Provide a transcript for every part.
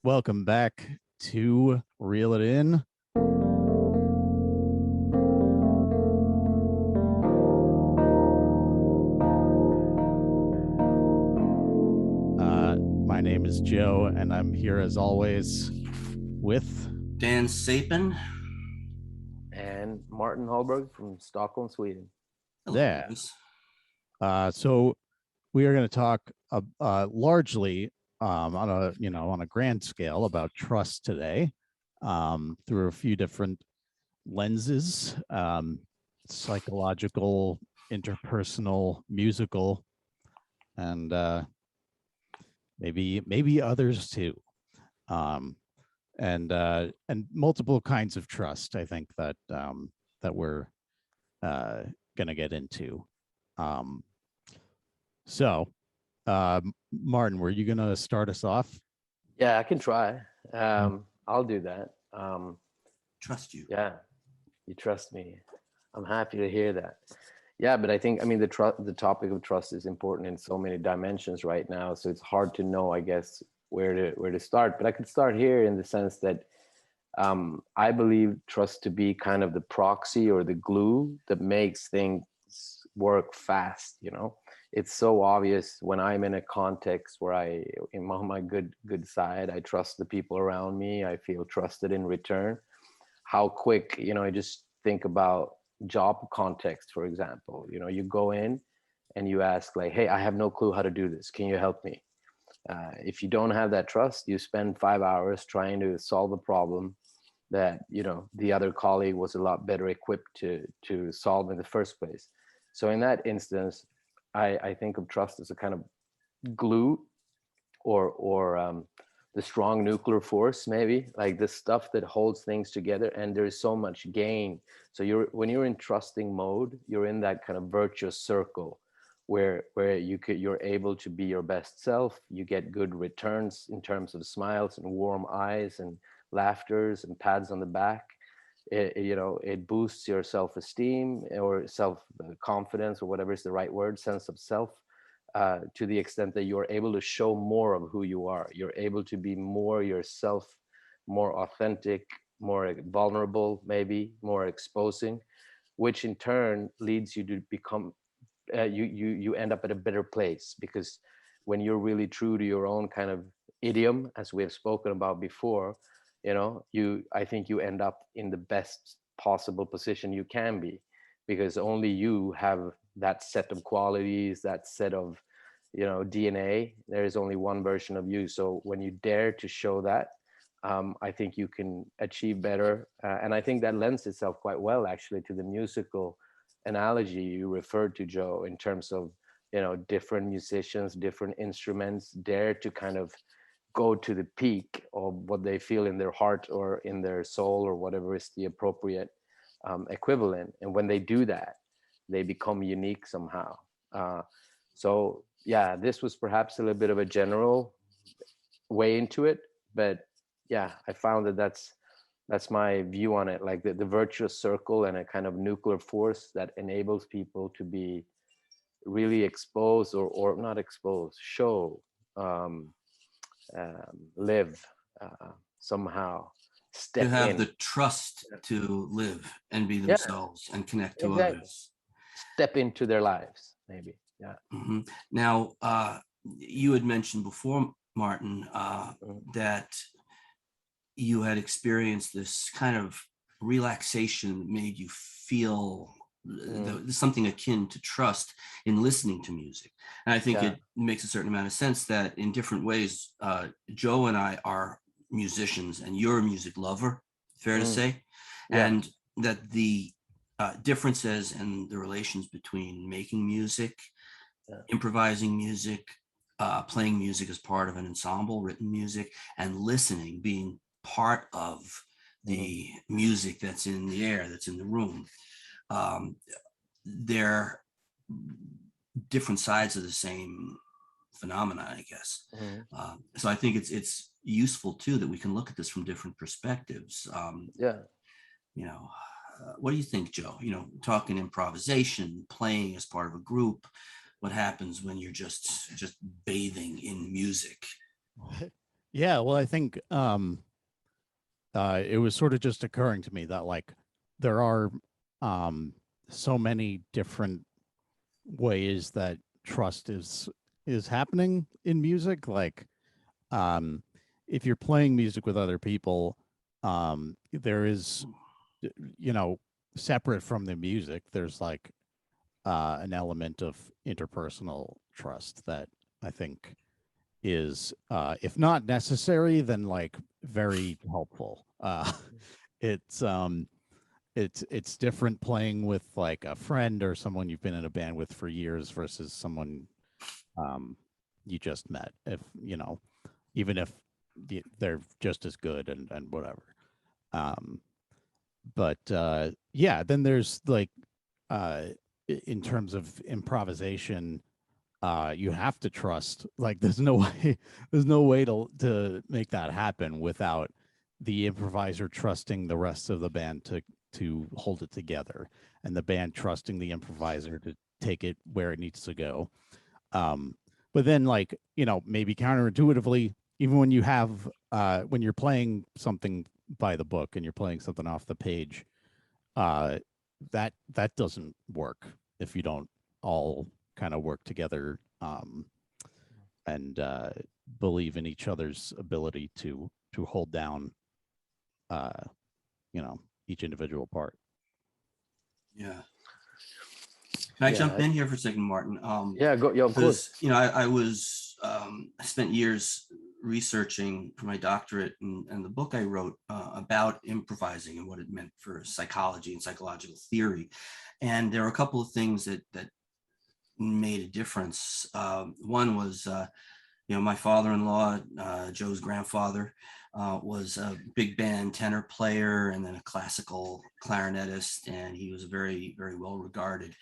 Welcome back to Reel It In. My name is Joe, and I'm here as always with Dan Sapin. And Martin Hallberg from Stockholm, Sweden. Hello, there. guys. So we are going to talk largely on a grand scale about trust today, through a few different lenses, psychological, interpersonal, musical, and maybe others too, and multiple kinds of trust. I think that we're gonna get into. So, Martin, were you gonna start us off? Yeah, I can try. I'll do that. Trust you. Yeah, you trust me. I'm happy to hear that. Yeah, but I think, the topic of trust is important in so many dimensions right now. So it's hard to know, I guess, where to start. But I could start here in the sense that I believe trust to be kind of the proxy or the glue that makes things work fast. It's so obvious when I'm in a context where I'm on my good side. I trust the people around me. I feel trusted in return. How quick, I just think about job context, for example. You go in and you ask like, hey, I have no clue how to do this. Can you help me? If you don't have that trust, you spend 5 hours trying to solve a problem that the other colleague was a lot better equipped to solve in the first place. So in that instance, I think of trust as a kind of glue, or the strong nuclear force, maybe, like the stuff that holds things together. And there's so much gain. So when you're in trusting mode, you're in that kind of virtuous circle where you're able to be your best self. You get good returns in terms of smiles and warm eyes and laughters and pats on the back. It boosts your self-esteem or self-confidence, or whatever is the right word, sense of self, to the extent that you're able to show more of who you are. You're able to be more yourself, more authentic, more vulnerable, maybe more exposing, which in turn leads you to become, you end up at a better place. Because when you're really true to your own kind of idiom, as we have spoken about before, I think you end up in the best possible position you can be, because only you have that set of qualities, that set of DNA. There is only one version of you. So when you dare to show that, I think you can achieve better. And I think that lends itself quite well actually to the musical analogy you referred to, Joe, in terms of different musicians, different instruments dare to kind of go to the peak of what they feel in their heart or in their soul, or whatever is the appropriate equivalent. And when they do that, they become unique somehow. So yeah, this was perhaps a little bit of a general way into it, but yeah, I found that that's my view on it, like the virtuous circle and a kind of nuclear force that enables people to be really exposed, or not exposed, show, live, somehow, To step have in. the trust to live and be Yeah, themselves and connect to exactly. others. Step into their lives, maybe. Yeah. Mhm. Now, you had mentioned before, Martin, that you had experienced this kind of relaxation that made you feel something akin to trust in listening to music. And I think Yeah. it makes a certain amount of sense that in different ways, Joe and I are musicians and you're a music lover, fair to say, Yeah. and that the differences and the relations between making music, improvising music, playing music as part of an ensemble, written music, and listening, being part of the music that's in the air, that's in the room. They're different sides of the same phenomenon, I guess. So I think it's useful too that we can look at this from different perspectives. Yeah. What do you think, Joe? Talking improvisation, playing as part of a group. What happens when you're just bathing in music? Yeah, well, I think it was sort of just occurring to me that like there are so many different ways that trust is happening in music. Like um if you're playing music with other people, there is, you know, separate from the music, there's like an element of interpersonal trust that I think is if not necessary, then like very helpful. It's it's different playing with like a friend or someone you've been in a band with for years versus someone um you just met, if you know, even if they're just as good and whatever. um but yeah, then there's like uh in terms of improvisation, you have to trust, like there's no way there's no way to make that happen without the improviser trusting the rest of the band to hold it together, and the band trusting the improviser to take it where it needs to go. um but then, like, you know, maybe counterintuitively, even when you have when you're playing something by the book and you're playing something off the page, uh that doesn't work if you don't all kind of work together, and believe in each other's ability to hold down, uh you know, each individual part. Yeah. Can I jump Yeah, in here for a second, Martin? yeah, go, yeah, of course. Because, you know, I spent years researching for my doctorate, and the book I wrote about improvising and what it meant for psychology and psychological theory. And there were a couple of things that made a difference. One was, you know, my father-in-law, Joe's grandfather, was a big band tenor player and then a classical clarinetist, and he was a very, very well-regarded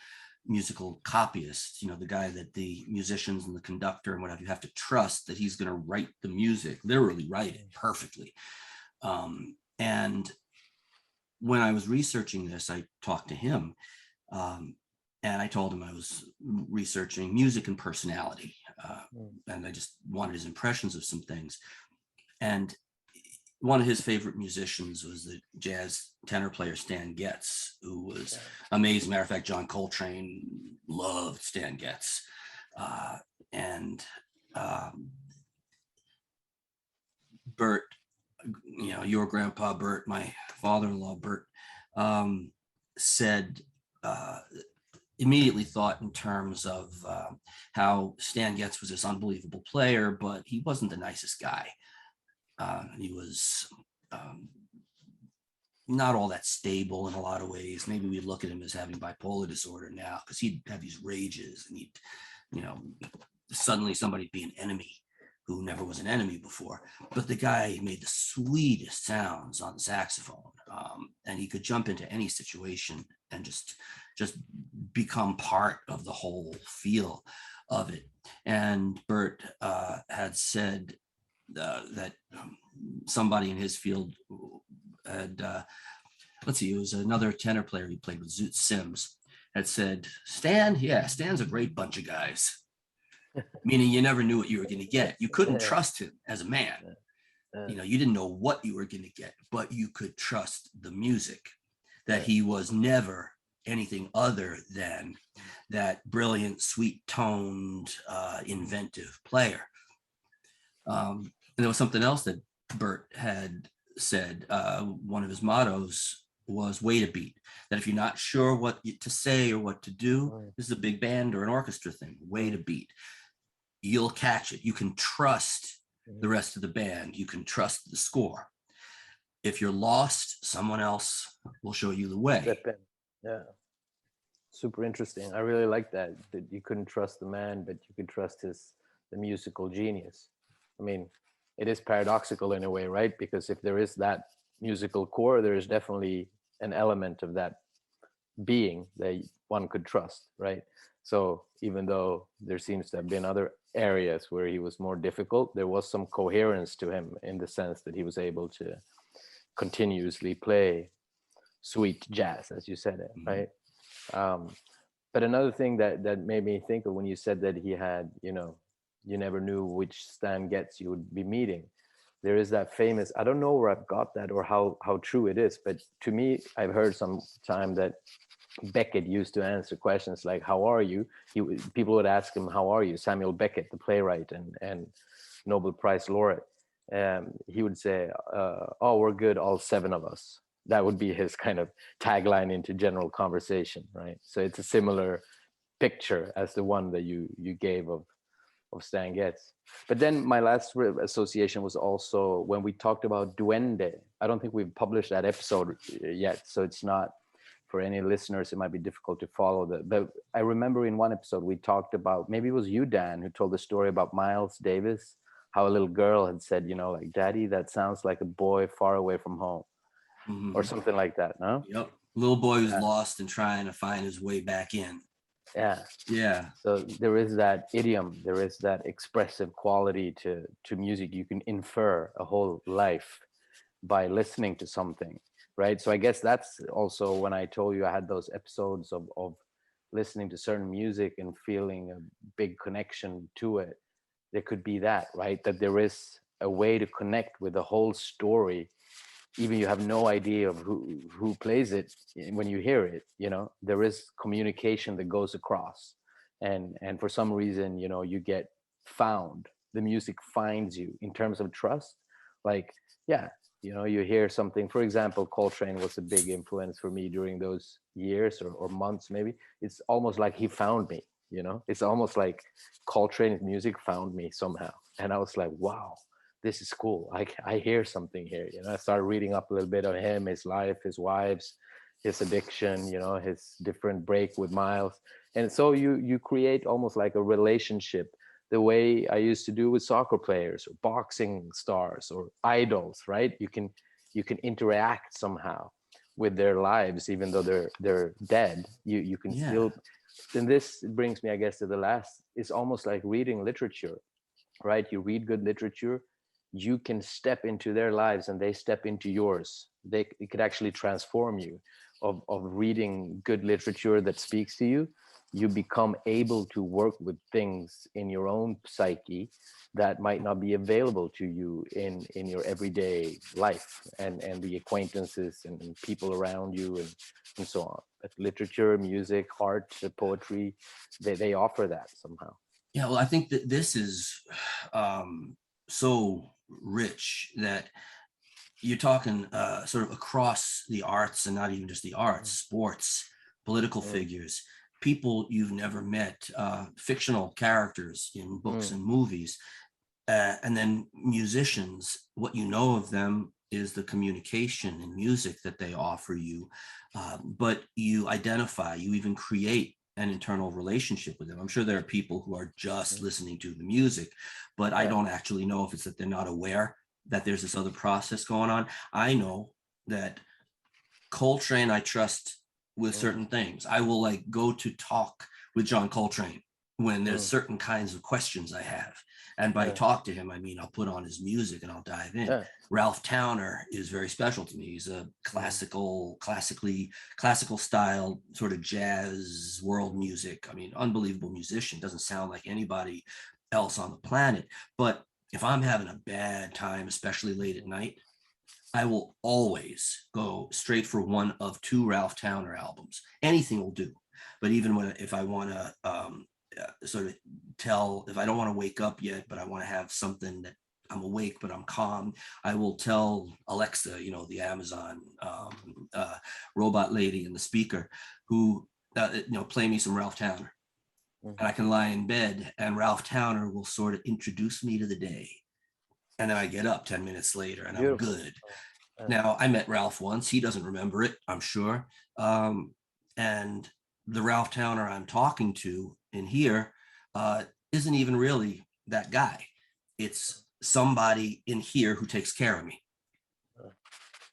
musical copyist. You know, the guy that the musicians and the conductor and whatever, you have to trust that he's going to write the music, literally write it perfectly. And when I was researching this, I talked to him. And I told him I was researching music and personality, and I just wanted his impressions of some things. And one of his favorite musicians was the jazz tenor player Stan Getz, who was amazing. Matter of fact, John Coltrane loved Stan Getz. And Bert, you know, your grandpa Bert, my father-in-law Bert, said, immediately thought in terms of how Stan Getz was this unbelievable player, but he wasn't the nicest guy. He was not all that stable in a lot of ways. Maybe we look at him as having bipolar disorder now, because he'd have these rages and he'd, you know, suddenly somebody'd be an enemy who never was an enemy before. But the guy made the sweetest sounds on the saxophone, and he could jump into any situation and just become part of the whole feel of it. And Bert had said that somebody in his field had, let's see, it was another tenor player he played with, Zoot Sims, had said, Stan's a great bunch of guys. Meaning you never knew what you were going to get. You couldn't trust him as a man. You know, you didn't know what you were going to get, but you could trust the music, that he was never anything other than that brilliant, sweet-toned, inventive player. And there was something else that Bert had said. One of his mottos was "wait a beat." That if you're not sure what to say or what to do, this is a big band or an orchestra thing. Wait a beat. You'll catch it. You can trust the rest of the band. You can trust the score. If you're lost, someone else will show you the way. Yeah. Super interesting. I really like that you couldn't trust the man, but you could trust the musical genius. I mean, it is paradoxical in a way, right? Because if there is that musical core, there is definitely an element of that being that one could trust, right? So even though there seems to have been other areas where he was more difficult, there was some coherence to him in the sense that he was able to continuously play sweet jazz, as you said it, right? But another thing that made me think of when you said that he had, you know, you never knew which Stan Getz you would be meeting. there is that famous, I don't know where I've got that or how true it is, but to me, I've heard some time that Beckett used to answer questions like, how are you? People would ask him, how are you? Samuel Beckett, the playwright and Nobel Prize laureate. He would say, oh, we're good, all 7 of us. That would be his kind of tagline into general conversation, right? So it's a similar picture as the one that you gave of Stan Getz. But then my last association was also when we talked about duende. I don't think we've published that episode yet, so it's not, for any listeners, it might be difficult to follow that. But I remember in one episode we talked about, maybe it was you, Dan, who told the story about Miles Davis, how a little girl had said, you know, like, Daddy, that sounds like a boy far away from home, or something like that, no? Yep. Little boy who's lost and trying to find his way back in. Yeah. Yeah. So there is that idiom, there is that expressive quality to music. You can infer a whole life by listening to something, right? So I guess that's also when I told you I had those episodes of listening to certain music and feeling a big connection to it. There could be that, right? That there is a way to connect with the whole story, even you have no idea of who plays it. When you hear it, you know, there is communication that goes across, and for some reason, you know, you get found, the music finds you. In terms of trust, like, yeah, you know, you hear something, for example, Coltrane was a big influence for me during those years or months. Maybe it's almost like he found me, you know, it's almost like Coltrane's music found me somehow, and I was like, wow, this is cool. I hear something here. You know, I started reading up a little bit on him, his life, his wives, his addiction, you know, his different break with Miles. And so you create almost like a relationship, the way I used to do with soccer players or boxing stars or idols, right? You can interact somehow with their lives, even though they're dead. You can still. And this brings me, I guess, to the last. It's almost like reading literature, right? You read good literature, you can step into their lives and they step into yours. It could actually transform you. Of reading good literature that speaks to you, you become able to work with things in your own psyche that might not be available to you in your everyday life, and the acquaintances and people around you and so on. But literature, music, art, poetry, they offer that somehow. Yeah, well, I think that this is so rich that you're talking sort of across the arts, and not even just the arts, sports, political figures, people you've never met, fictional characters in books and movies, and then musicians. What you know of them is the communication and music that they offer you, but you identify, you even create an internal relationship with them. I'm sure there are people who are just listening to the music, but I don't actually know if it's that they're not aware that there's this other process going on. I know that Coltrane, I trust with certain things. I will like go to talk with John Coltrane when there's certain kinds of questions I have. And by talk to him, I mean, I'll put on his music and I'll dive in. Ralph Towner is very special to me. He's a classical style, sort of jazz world music. I mean, unbelievable musician, doesn't sound like anybody else on the planet. But if I'm having a bad time, especially late at night, I will always go straight for one of 2 Ralph Towner albums. Anything will do. But even if I want to sort of if I don't want to wake up yet, but I want to have something that I'm awake, but I'm calm, I will tell Alexa, you know, the Amazon robot lady and the speaker, who, play me some Ralph Towner. And I can lie in bed and Ralph Towner will sort of introduce me to the day. And then I get up 10 minutes later and I'm good. Now, I met Ralph once. He doesn't remember it, I'm sure. And the Ralph Towner I'm talking to in here isn't even really that guy. It's somebody in here who takes care of me.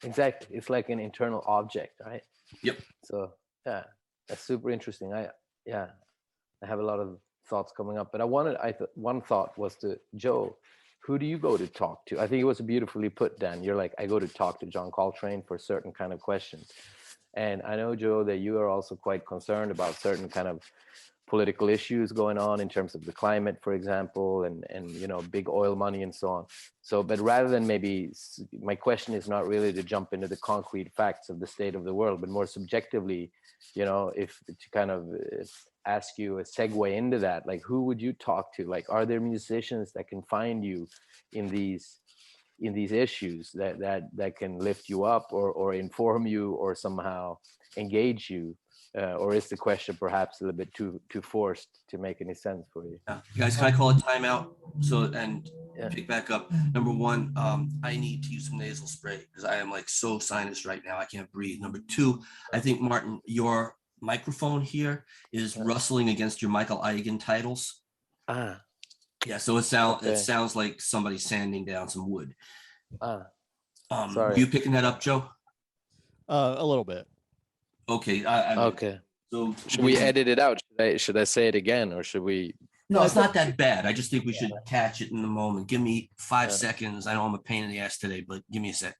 Exactly. It's like an internal object, right? Yep. So, yeah, that's super interesting. I have a lot of thoughts coming up, but one thought was to Joe, who do you go to talk to? I think it was beautifully put, Dan. You're like, I go to talk to John Coltrane for certain kind of questions. And I know, Joe, that you are also quite concerned about certain kind of political issues going on in terms of the climate, for example, and big oil money and so on. So, but rather than maybe, my question is not really to jump into the concrete facts of the state of the world, but more subjectively, if to kind of ask you a segue into that, like, who would you talk to? Like, are there musicians that can find you in these issues that can lift you up or inform you or somehow engage you? Or is the question perhaps a little bit too forced to make any sense for you? Yeah. Guys, can I call it timeout? And Yeah. pick back up. Number one, I need to use some nasal spray because I am like so sinus right now. I can't breathe. Number two, I think, Martin, your microphone here is rustling against your Michael Eigen titles. Yeah, so it sounds like somebody sanding down some wood. Sorry. You picking that up, Joe? A little bit. Okay. Okay. So should we edit it out? Should I say it again, or should we? No, it's not that bad. I just think we should catch it in the moment. Give me 5 seconds. I know I'm a pain in the ass today, but give me a sec.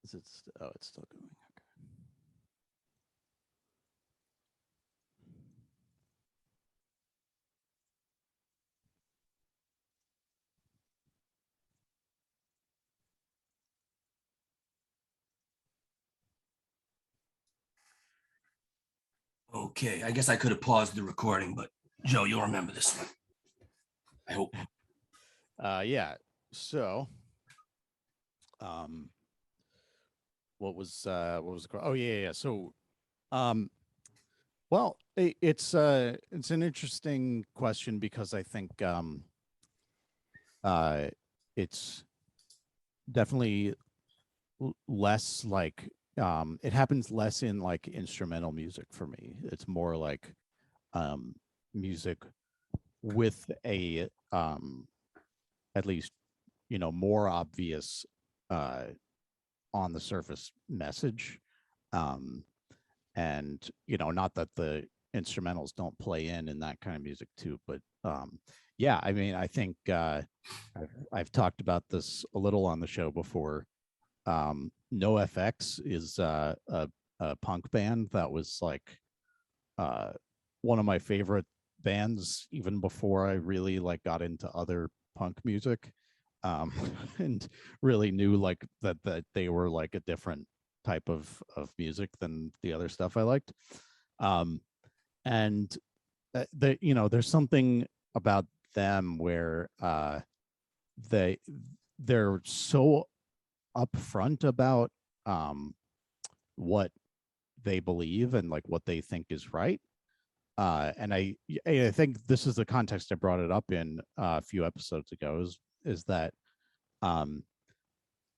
Is it? Oh, it's still going. Okay, I guess I could have paused the recording, but Joe, you'll remember this one. I hope. Yeah. So, what was oh yeah. So, well, it's an interesting question because I think it's definitely less like it happens less in like instrumental music for me. It's more like music with a at least more obvious on the surface message, and not that the instrumentals don't play in that kind of music too, but yeah, I mean, I think I've talked about this a little on the show before. NoFX is a punk band that was like one of my favorite bands even before I really like got into other punk music, and really knew like that they were like a different type of music than the other stuff I liked. And there's something about them where they're so upfront about what they believe and like what they think is right. And I think this is the context I brought it up in a few episodes ago is that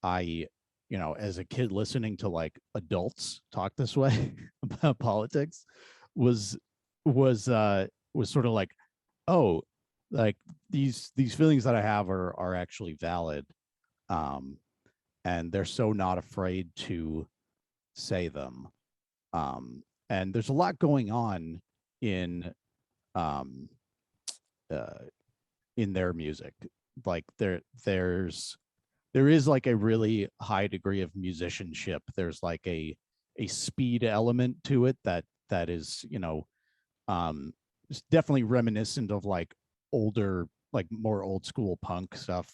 I, as a kid listening to like adults talk this way about politics was sort of like, oh, like these feelings that I have are actually valid. And they're so not afraid to say them. And there's a lot going on in their music. Like there is like a really high degree of musicianship. There's like a speed element to it that is it's definitely reminiscent of like older, like more old school punk stuff.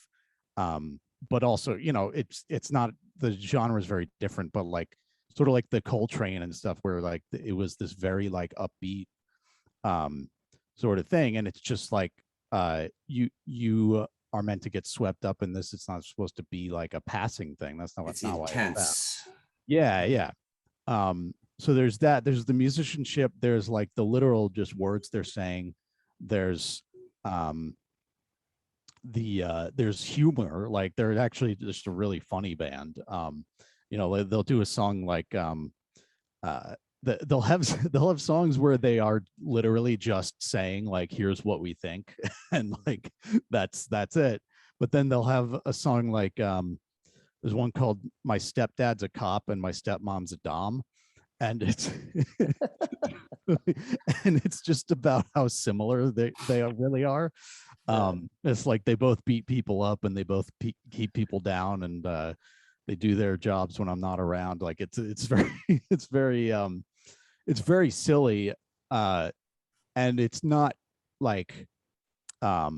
But also, it's not, the genre is very different, but like sort of like the Coltrane and stuff where like it was this very like upbeat sort of thing. And it's just like you are meant to get swept up in this. It's not supposed to be like a passing thing. That's not, It's not intense. Yeah. So there's that. There's the musicianship. There's like the literal just words they're saying. There's there's humor. Like they're actually just a really funny band. They'll do a song like they'll have songs where they are literally just saying like, here's what we think, and like that's it. But then they'll have a song like there's one called My Stepdad's a Cop and My Stepmom's a Dom, and it's and it's just about how similar they really are. It's like they both beat people up and they both keep people down, and they do their jobs when I'm not around. Like it's very it's very it's very silly, and it's not like they're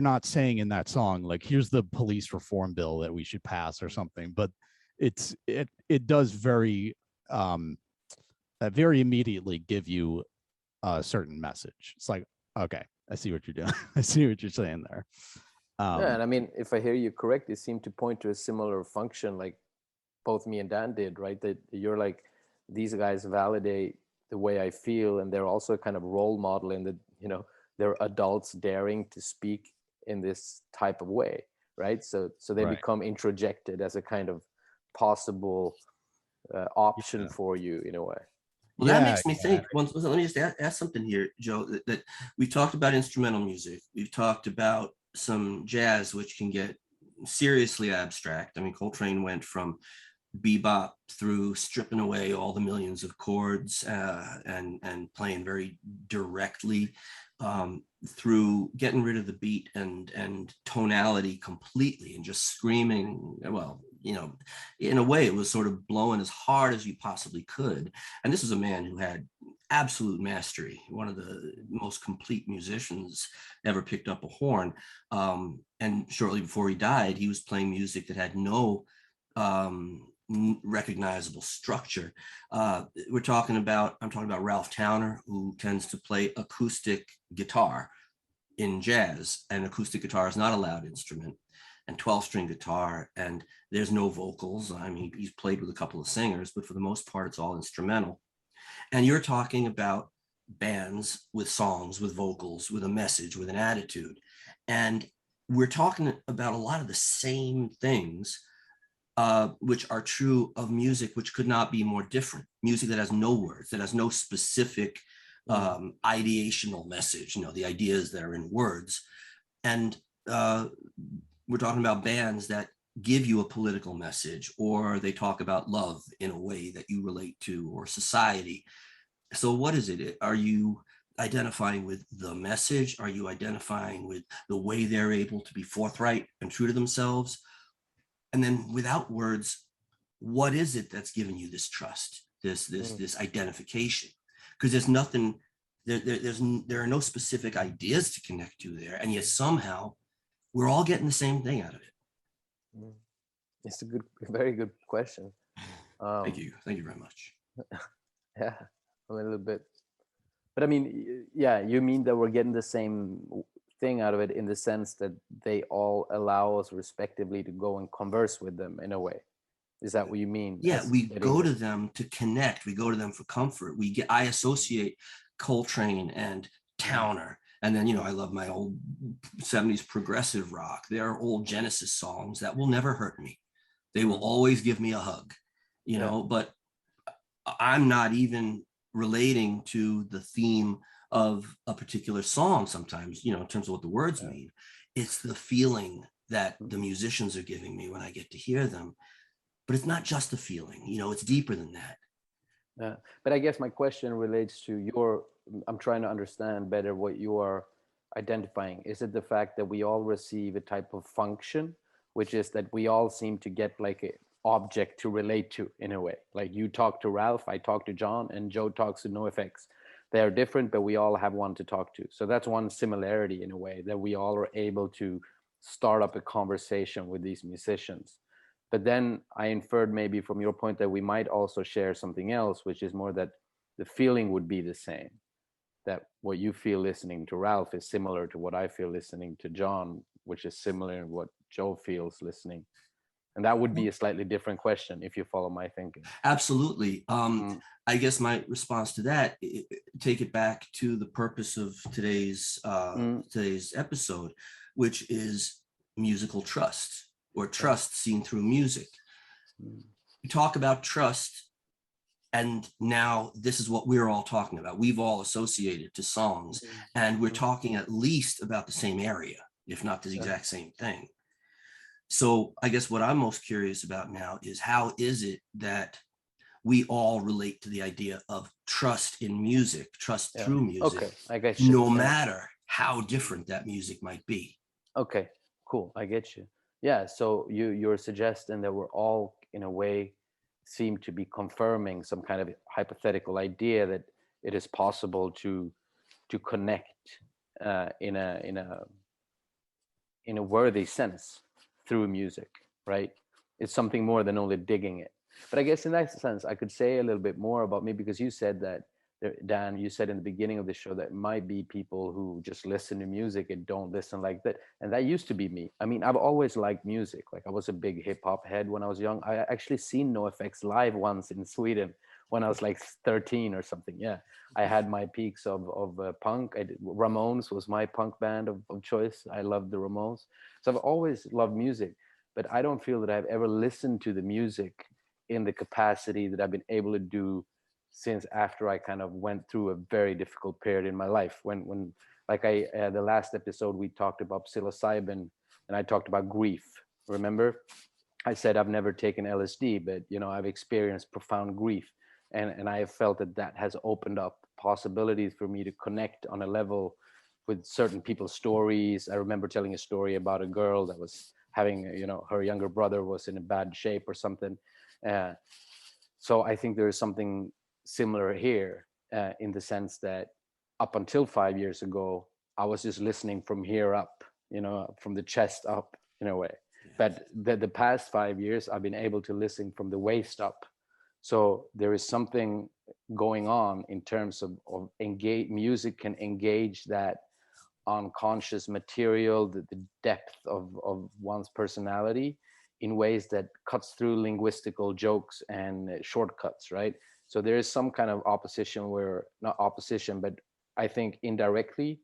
not saying in that song like, here's the police reform bill that we should pass or something, but it does very very immediately give you a certain message. It's like, okay, I see what you're doing. I see what you're saying there. Yeah, and I mean, if I hear you correct, it seemed to point to a similar function, like both me and Dan did, right? That you're like, these guys validate the way I feel, and they're also a kind of role model in that, they're adults daring to speak in this type of way, right? So they Right. become introjected as a kind of possible option for you in a way. Well, that makes me think. Well, let me just ask something here, Joe. That we've talked about instrumental music. We've talked about some jazz, which can get seriously abstract. I mean, Coltrane went from bebop through stripping away all the millions of chords and playing very directly, through getting rid of the beat and tonality completely and just screaming. Well, in a way, it was sort of blowing as hard as you possibly could. And this is a man who had absolute mastery, one of the most complete musicians ever picked up a horn. And shortly before he died, he was playing music that had no recognizable structure. I'm talking about Ralph Towner, who tends to play acoustic guitar in jazz, and acoustic guitar is not a loud instrument, and 12-string guitar, and there's no vocals. I mean, he's played with a couple of singers, but for the most part, it's all instrumental. And you're talking about bands with songs, with vocals, with a message, with an attitude. And we're talking about a lot of the same things, which are true of music, which could not be more different. Music that has no words, that has no specific ideational message, the ideas that are in words. And we're talking about bands that give you a political message, or they talk about love in a way that you relate to, or society. So what is it? Are you identifying with the message? Are you identifying with the way they're able to be forthright and true to themselves? And then without words, what is it that's giving you this trust, this identification? Because there's nothing, there are no specific ideas to connect to there, and yet somehow we're all getting the same thing out of it. It's a very good question. Thank you very much. Yeah, a little bit. But I mean, yeah, you mean that we're getting the same thing out of it in the sense that they all allow us respectively to go and converse with them in a way. Is that what you mean? Yeah, we go to them to connect. We go to them for comfort. I associate Coltrane and Towner. And then, I love my old 70s progressive rock. There are old Genesis songs that will never hurt me. They will always give me a hug, but I'm not even relating to the theme of a particular song sometimes, in terms of what the words mean. It's the feeling that the musicians are giving me when I get to hear them. But it's not just the feeling, it's deeper than that. Yeah, but I guess my question relates to I'm trying to understand better what you are identifying. Is it the fact that we all receive a type of function, which is that we all seem to get like an object to relate to in a way? Like you talk to Ralph, I talk to John, and Joe talks to NoFX. They are different, but we all have one to talk to. So that's one similarity in a way, that we all are able to start up a conversation with these musicians. But then I inferred maybe from your point that we might also share something else, which is more that the feeling would be the same. That what you feel listening to Ralph is similar to what I feel listening to John, which is similar to what Joe feels listening. And that would be a slightly different question if you follow my thinking. Absolutely. I guess my response to that, take it back to the purpose of today's episode, which is musical trust, or trust seen through music. We talk about trust, and now this is what we're all talking about. We've all associated to songs, and we're talking at least about the same area, if not the exact same thing. So I guess what I'm most curious about now is, how is it that we all relate to the idea of trust in music, trust through music, okay, I get you. No matter how different that music might be? Okay, cool, I get you. Yeah, so you're suggesting that we're all in a way seem to be confirming some kind of hypothetical idea that it is possible to connect in a worthy sense through music, right? It's something more than only digging it. But I guess in that sense, I could say a little bit more about me, because you said that, Dan, you said in the beginning of the show that might be people who just listen to music and don't listen like that. And that used to be me. I mean, I've always liked music. Like I was a big hip hop head when I was young. I actually seen NoFX live once in Sweden when I was like 13 or something. Yeah, I had my peaks of punk. Ramones was my punk band of choice. I loved the Ramones. So I've always loved music, but I don't feel that I've ever listened to the music in the capacity that I've been able to do since after I kind of went through a very difficult period in my life. When like the last episode we talked about psilocybin, and I talked about grief. Remember, I said I've never taken LSD, but I've experienced profound grief, and I have felt that has opened up possibilities for me to connect on a level with certain people's stories. I remember telling a story about a girl that was having, her younger brother was in a bad shape or something. So I think there is something similar here, in the sense that up until 5 years ago, I was just listening from here up, from the chest up in a way. But the past 5 years, I've been able to listen from the waist up. So there is something going on in terms of engage. Music can engage that unconscious material, the depth of one's personality in ways that cuts through linguistical jokes and shortcuts, right? So there is some kind of opposition where, not opposition, but I think indirectly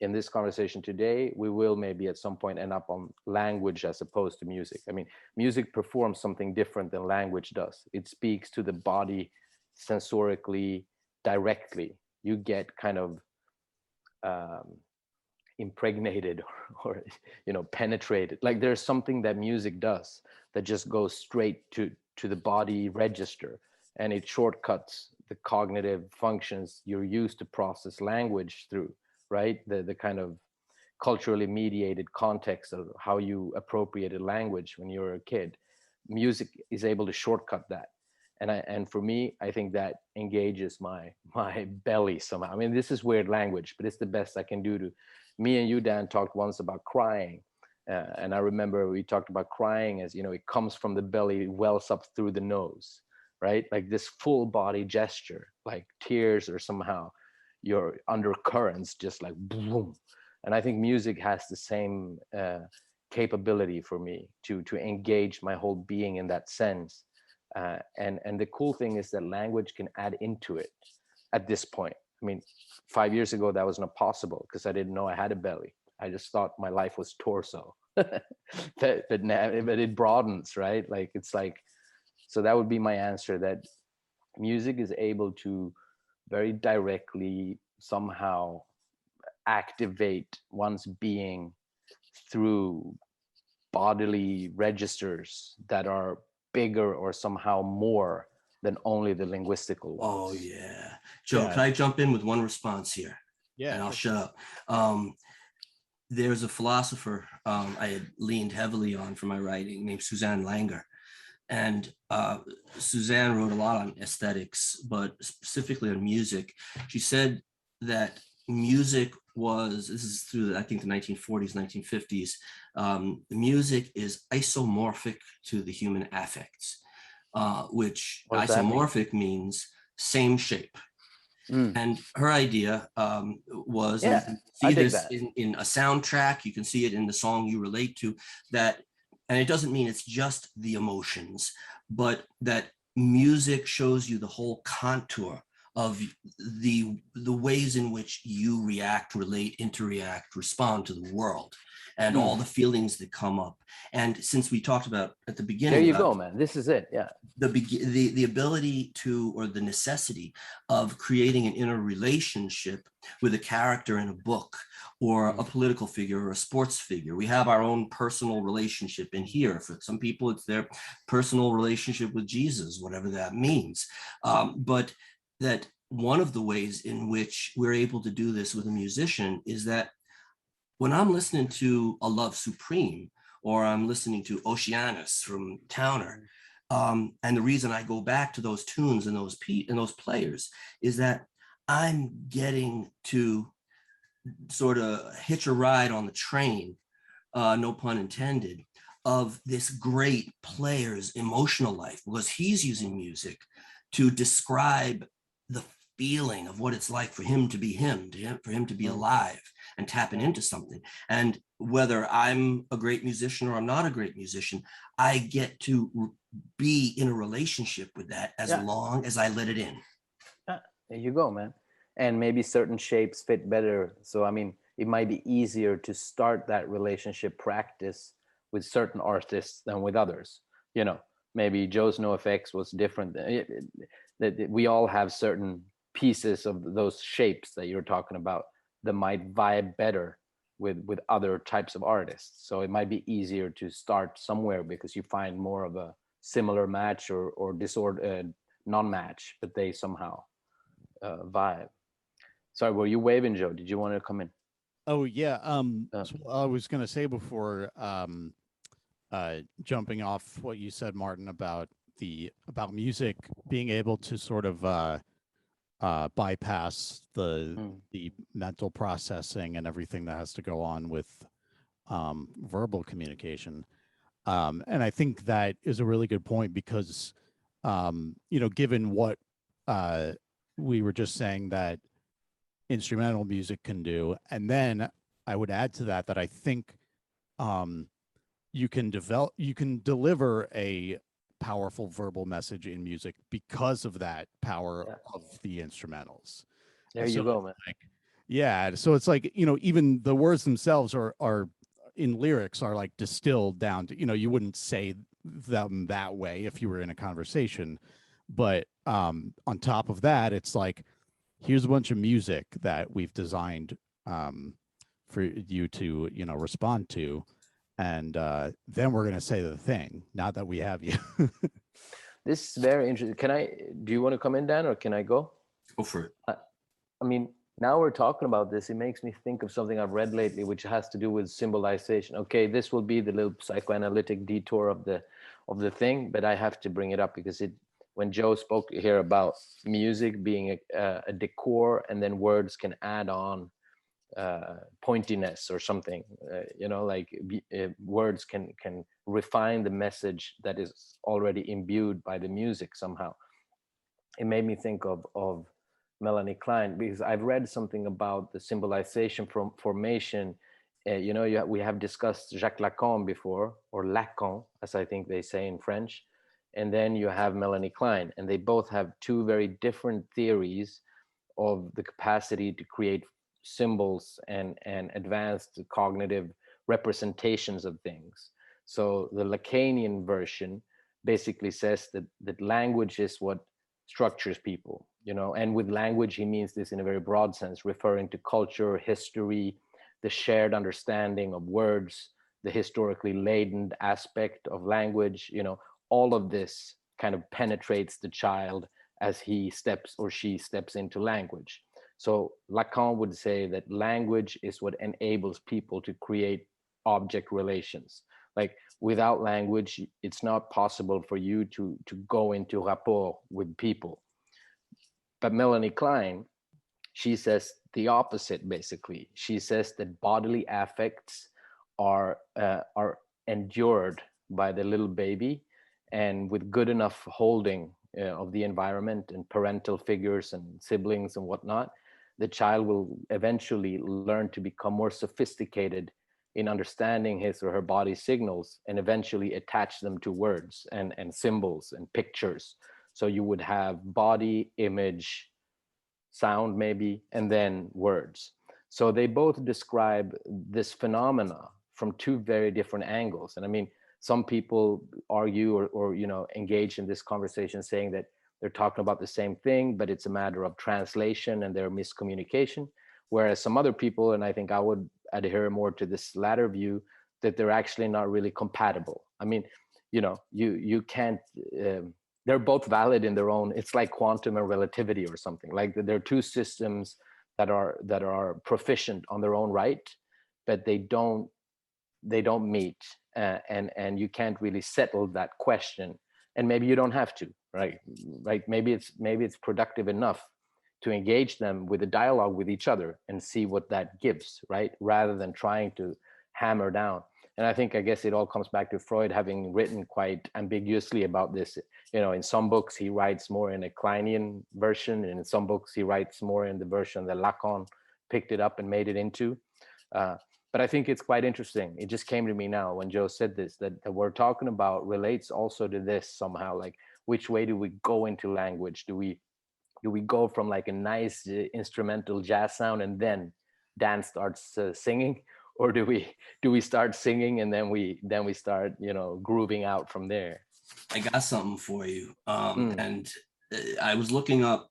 in this conversation today, we will maybe at some point end up on language as opposed to music. I mean, music performs something different than language does. It speaks to the body sensorically, directly. You get kind of impregnated or penetrated. Like there's something that music does that just goes straight to the body register, and it shortcuts the cognitive functions you're used to process language through, right? The kind of culturally mediated context of how you appropriated language when you were a kid. Music is able to shortcut that. And for me, I think that engages my belly somehow. I mean, this is weird language, but it's the best I can do. To me and you, Dan, talked once about crying, and I remember we talked about crying as, it comes from the belly, wells up through the nose, right? Like this full body gesture, like tears or somehow your undercurrents, just like boom. And I think music has the same capability for me to engage my whole being in that sense. And the cool thing is that language can add into it at this point. I mean, 5 years ago, that was not possible because I didn't know I had a belly. I just thought my life was torso. but it broadens, right? Like, it's like, so that would be my answer, that music is able to very directly somehow activate one's being through bodily registers that are bigger or somehow more than only the linguistical ones. Oh yeah. Joe, can I jump in with one response here? Yeah. And I'll shut up. There's a philosopher I had leaned heavily on for my writing named Suzanne Langer. And Suzanne wrote a lot on aesthetics, but specifically on music. She said that music was, this is through, I think, the 1940s, 1950s, music is isomorphic to the human affects, which isomorphic means same shape. And her idea was, you can see this in a soundtrack, you can see it in the song you relate to, that, and it doesn't mean it's just the emotions, but that music shows you the whole contour of the ways in which you react, relate, interact, respond to the world, and all the feelings that come up. And since we talked about at the beginning, there you go, man. This is it. Yeah. The ability to, or the necessity of creating an inner relationship with a character in a book, or a political figure, or a sports figure. We have our own personal relationship in here. For some people, it's their personal relationship with Jesus, whatever that means. But that one of the ways in which we're able to do this with a musician is that when I'm listening to A Love Supreme, or I'm listening to Oceanus from Towner. And the reason I go back to those tunes and those players is that I'm getting to sort of hitch a ride on the train, no pun intended, of this great player's emotional life, because he's using music to describe the feeling of what it's like for him to be him, for him to be alive and tapping into something. And whether I'm a great musician or I'm not a great musician, I get to be in a relationship with that as long as I let it in. There you go, man. And maybe certain shapes fit better. So, I mean, it might be easier to start that relationship practice with certain artists than with others. You know, maybe Joe's NoFX was different. That we all have certain pieces of those shapes that you're talking about that might vibe better with other types of artists. So it might be easier to start somewhere because you find more of a similar match or disorder non-match, but they somehow vibe. Sorry, were you waving, Joe? Did you want to come in? Oh yeah. So I was gonna say before jumping off what you said, Martin, about music being able to sort of bypass the mental processing and everything that has to go on with verbal communication. And I think that is a really good point because given what we were just saying that instrumental music can do, and then I would add to that I think you can deliver a powerful verbal message in music because of that power of the instrumentals. There you go, man. So it's like, even the words themselves are in lyrics are like distilled down to, you wouldn't say them that way if you were in a conversation, but on top of that, it's like, here's a bunch of music that we've designed for you to, respond to. And then we're going to say the thing, now that we have you. This is very interesting. Do you want to come in, Dan, or can I go? Go for it. I mean, now we're talking about this, it makes me think of something I've read lately, which has to do with symbolization. Okay, this will be the little psychoanalytic detour of the thing, but I have to bring it up because when Joe spoke here about music being a decor, and then words can add on pointiness or something, words can refine the message that is already imbued by the music somehow. It made me think of Melanie Klein, because I've read something about the symbolization from formation. We have discussed Jacques Lacan before, or Lacan, as I think they say in French. And then you have Melanie Klein, and they both have two very different theories of the capacity to create symbols and advanced cognitive representations of things. So the Lacanian version basically says that language is what structures people, and with language, he means this in a very broad sense, referring to culture, history, the shared understanding of words, the historically laden aspect of language, all of this kind of penetrates the child as he steps or she steps into language. So Lacan would say that language is what enables people to create object relations. Like without language, it's not possible for you to go into rapport with people. But Melanie Klein, she says the opposite, basically. She says that bodily affects are endured by the little baby, and with good enough holding of the environment and parental figures and siblings and whatnot, the child will eventually learn to become more sophisticated in understanding his or her body signals, and eventually attach them to words and symbols and pictures. So you would have body, image, sound maybe, and then words. So they both describe this phenomena from two very different angles. And I mean, some people argue or engage in this conversation saying that they're talking about the same thing, but it's a matter of translation and their miscommunication. Whereas some other people, and I think I would adhere more to this latter view, that they're actually not really compatible. I mean, you can't, they're both valid in their own, it's like quantum and relativity or something. Like they're two systems that are proficient on their own right, but they don't they don't meet, and you can't really settle that question, and maybe you don't have to, right? Maybe it's productive enough to engage them with a dialogue with each other and see what that gives, right? Rather than trying to hammer down. And I guess it all comes back to Freud having written quite ambiguously about this. In some books he writes more in a Kleinian version, and in some books he writes more in the version that Lacan picked it up and made it into. But I think it's quite interesting. It just came to me now when Joe said this, that we're talking about relates also to this somehow. Like, which way do we go into language? Do we go from like a nice instrumental jazz sound and then Dan starts singing, or do we start singing and then we start grooving out from there? I got something for you, and I was looking up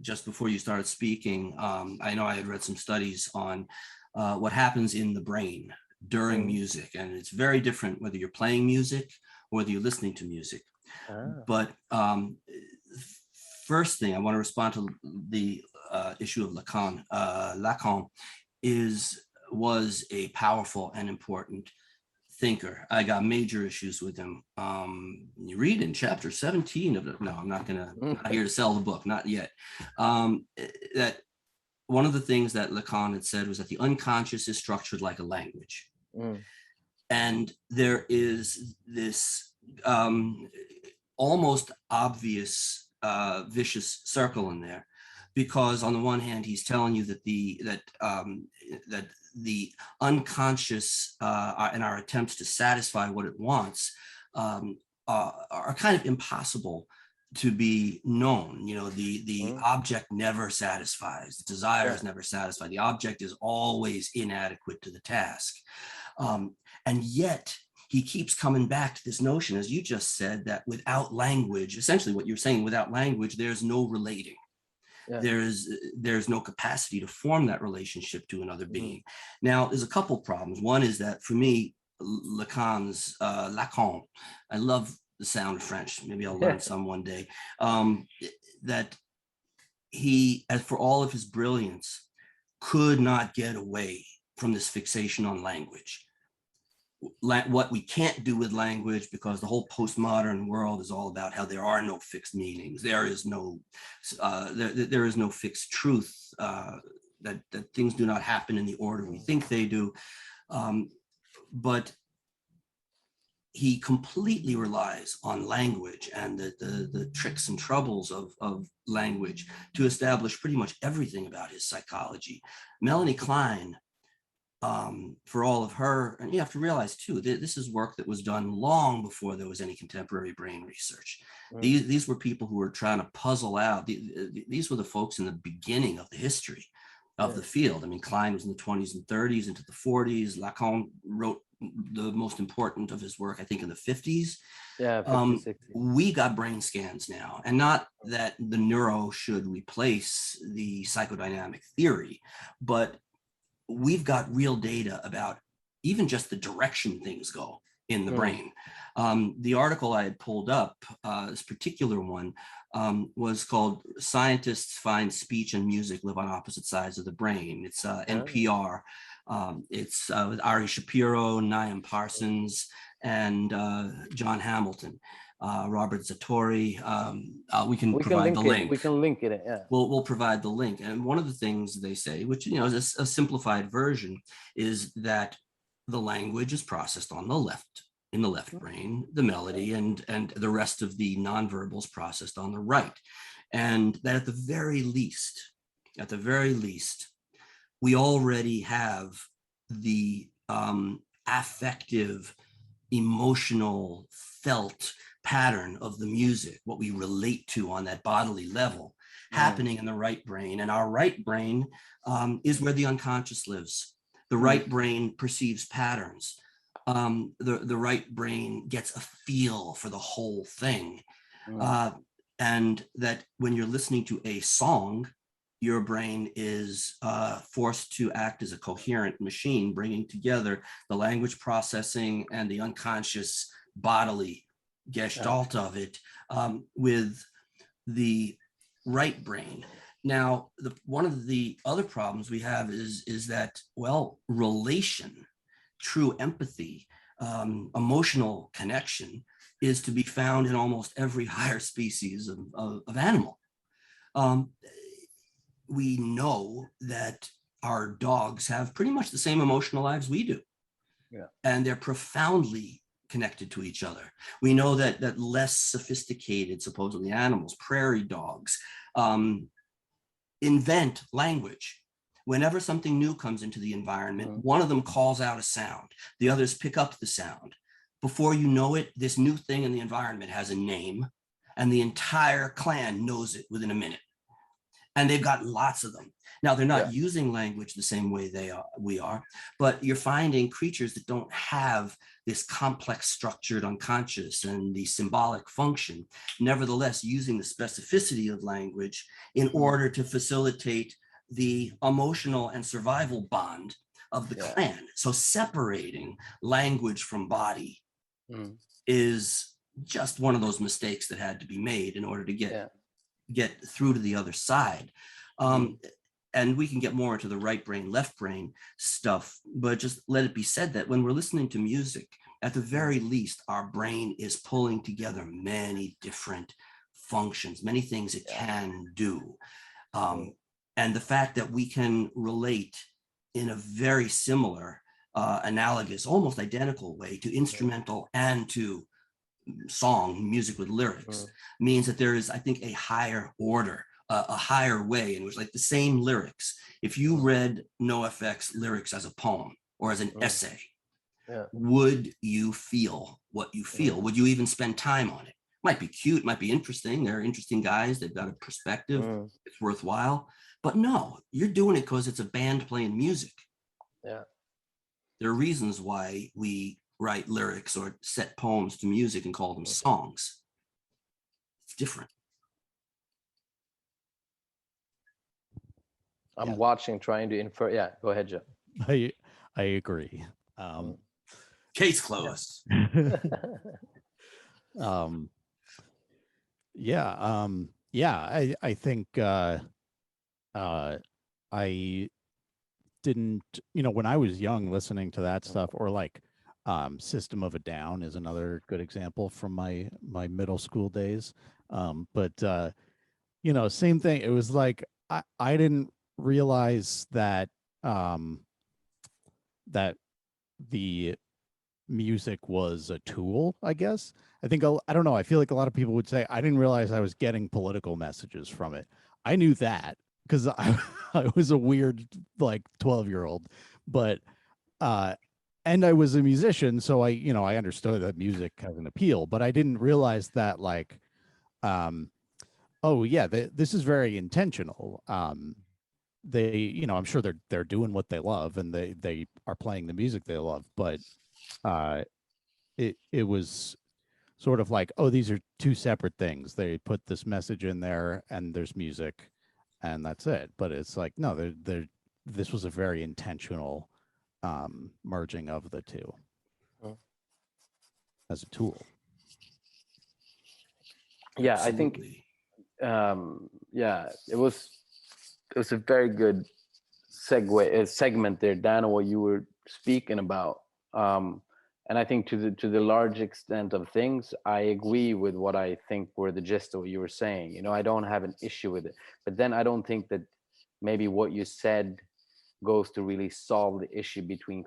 just before you started speaking. I know I had read some studies on what happens in the brain during music, and it's very different whether you're playing music or whether you're listening to music. But first thing, I want to respond to the issue of Lacan. Lacan was a powerful and important thinker. I got major issues with him. You read in chapter 17 of it. No, I'm not here to sell the book, not yet. That one of the things that Lacan had said was that the unconscious is structured like a language. And there is this almost obvious vicious circle in there, because on the one hand he's telling you that the unconscious and our attempts to satisfy what it wants are kind of impossible to be known. The object never satisfies, the desire is never satisfied, the object is always inadequate to the task, and yet he keeps coming back to this notion, as you just said, that without language, essentially what you're saying, without language, there's no relating. There's no capacity to form that relationship to another being. Now, there's a couple problems. One is that for me, Lacan's Lacan, I love the sound of French. Maybe I'll learn some one day. That he, as for all of his brilliance, could not get away from this fixation on language. What we can't do with language, because the whole postmodern world is all about how there are no fixed meanings. There is no fixed truth, that things do not happen in the order we think they do. But he completely relies on language and the tricks and troubles of language to establish pretty much everything about his psychology. Melanie Klein, for all of her, and you have to realize too, this is work that was done long before there was any contemporary brain research. These were people who were trying to puzzle out, these were the folks in the beginning of the history of the field. I mean, Klein was in the 20s and 30s into the 40s. Lacan wrote the most important of his work, I think, in the 50s. 50, 60. We got brain scans now, and not that the neuro should replace the psychodynamic theory, but we've got real data about even just the direction things go in the brain. The article I had pulled up, this particular one, was called "Scientists Find Speech and Music Live on Opposite Sides of the Brain." It's NPR. It's with Ari Shapiro, Niam Parsons, and John Hamilton. Robert Zatorre. We can provide the link. We can link it. Yeah. We'll provide the link. And one of the things they say, which is a simplified version, is that the language is processed on the left, in the left brain, the melody and the rest of the nonverbals processed on the right, and that at the very least, we already have the affective, emotional, felt pattern of the music, what we relate to on that bodily level, happening in the right brain. And our right brain is where the unconscious lives. The right brain perceives patterns. The right brain gets a feel for the whole thing. And that when you're listening to a song, your brain is forced to act as a coherent machine, bringing together the language processing and the unconscious bodily gestalt of it with the right brain. Now, one of the other problems we have is that, well, relation true empathy, emotional connection, is to be found in almost every higher species of animal. We know that our dogs have pretty much the same emotional lives we do. Yeah. And they're profoundly connected to each other. We know that less sophisticated, supposedly, animals, prairie dogs, invent language. Whenever something new comes into the environment, one of them calls out a sound. The others pick up the sound. Before you know it, this new thing in the environment has a name, and the entire clan knows it within a minute. And they've got lots of them. Now, they're not using language the same way we are, but you're finding creatures that don't have this complex structured unconscious and the symbolic function, nevertheless using the specificity of language in order to facilitate the emotional and survival bond of the clan. So separating language from body is just one of those mistakes that had to be made in order to get through to the other side. And we can get more into the right brain, left brain stuff, but just let it be said that when we're listening to music, at the very least, our brain is pulling together many different functions, many things it can do. And the fact that we can relate in a very similar, analogous, almost identical way to instrumental and to song, music with lyrics, means that there is, I think, a higher order, a higher way in which, like the same lyrics, if you read NoFX lyrics as a poem or as an essay, would you feel what you feel? Would you even spend time on it? Might be cute, might be interesting. They're interesting guys. They've got a perspective. It's worthwhile. But no, you're doing it because it's a band playing music. Yeah. There are reasons why we write lyrics or set poems to music and call them songs. It's different. I'm watching, trying to infer. Yeah, go ahead, Joe. I agree. Case closed. I think I didn't, when I was young listening to that stuff, or like System of a Down is another good example from my middle school days. Same thing. It was like I didn't realize that that the music was a tool, I guess. I don't know. I feel like a lot of people would say, I didn't realize I was getting political messages from it. I knew that because I was a weird, like 12-year-old, but, and I was a musician. So I understood that music has an appeal, but I didn't realize that like, this is very intentional. They, I'm sure they're doing what they love and they are playing the music they love, but it was sort of like, oh, these are two separate things. They put this message in there and there's music and that's it. But it's like, no, this was a very intentional merging of the two as a tool. Yeah, absolutely. I think it was a very good segment there, Dan, what you were speaking about. And I think to the large extent of things, I agree with what I think were the gist of what you were saying. I don't have an issue with it. But then I don't think that maybe what you said goes to really solve the issue between,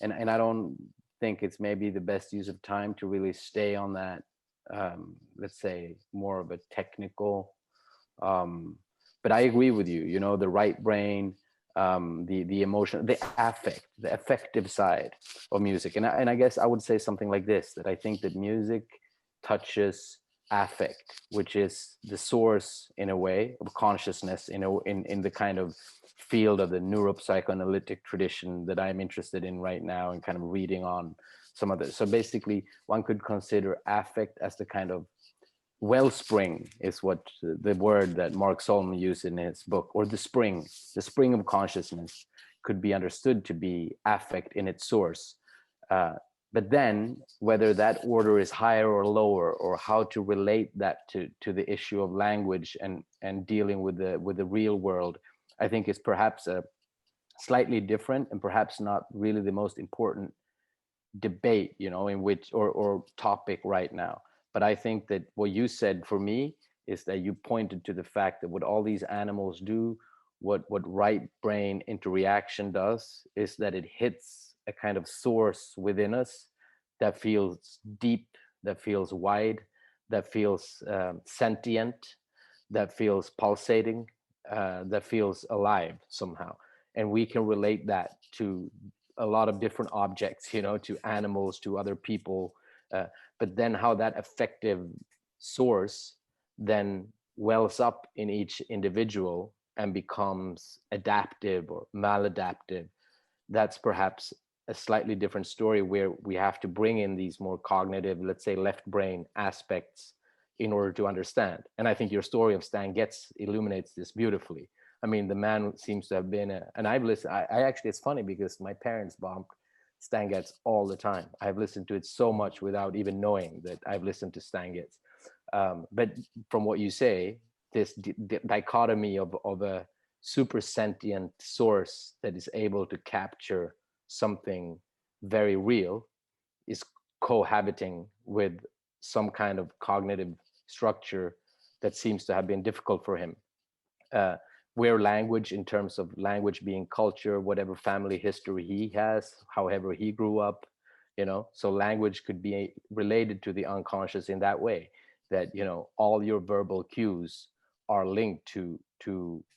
and I don't think it's maybe the best use of time to really stay on that, let's say, more of a technical, but I agree with you, the right brain, the emotion, the affect, the affective side of music. And I guess I would say something like this, that I think that music touches affect, which is the source in a way of consciousness in the kind of field of the neuropsychoanalytic tradition that I'm interested in right now and kind of reading on some of this. So basically one could consider affect as the kind of wellspring, is what the word that Mark Solomon used in his book, or the spring of consciousness could be understood to be affect in its source. But then whether that order is higher or lower, or how to relate that to the issue of language and dealing with the real world, I think is perhaps slightly different and perhaps not really the most important debate, you know, in which or topic right now. But I think that what you said for me is that you pointed to the fact that what all these animals do, what right brain interreaction does, is that it hits a kind of source within us that feels deep, that feels wide, that feels sentient, that feels pulsating, that feels alive somehow. And we can relate that to a lot of different objects, you know, to animals, to other people. But then how that affective source then wells up in each individual and becomes adaptive or maladaptive, that's perhaps a slightly different story, where we have to bring in these more cognitive, let's say left brain aspects in order to understand. And I think your story of Stan Getz illuminates this beautifully. I mean, the man seems to have been and I've listened, I actually, it's funny because my parents bumped Stan Getz all the time. I've listened to it so much without even knowing that I've listened to Stan Getz. But from what you say, this dichotomy of a super sentient source that is able to capture something very real is cohabiting with some kind of cognitive structure that seems to have been difficult for him. Where language, in terms of language being culture, whatever family history he has, however he grew up, you know, so language could be related to the unconscious in that way, that, you know, all your verbal cues are linked to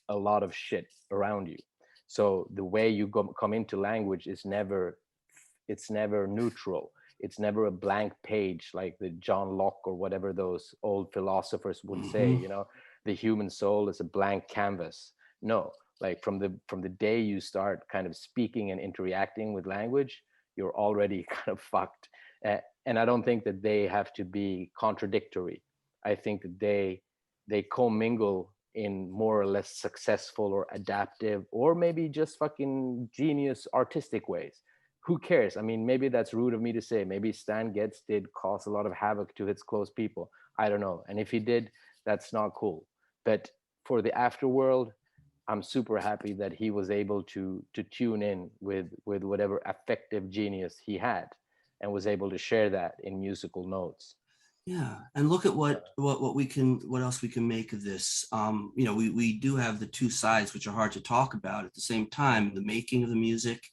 a lot of shit around you. So the way you come into language is never, it's never neutral. It's never a blank page like the John Locke or whatever those old philosophers would say, you know, the human soul is a blank canvas. No, like from the day you start kind of speaking and interacting with language, you're already kind of fucked. And I don't think that they have to be contradictory. I think that they commingle in more or less successful or adaptive or maybe just fucking genius artistic ways. Who cares? I mean, maybe that's rude of me to say. Maybe Stan Getz did cause a lot of havoc to his close people. I don't know. And if he did, that's not cool. But for the afterworld, I'm super happy that he was able to tune in with whatever affective genius he had and was able to share that in musical notes. Yeah, and look at what else we can make of this. You know, we do have the two sides, which are hard to talk about at the same time: the making of the music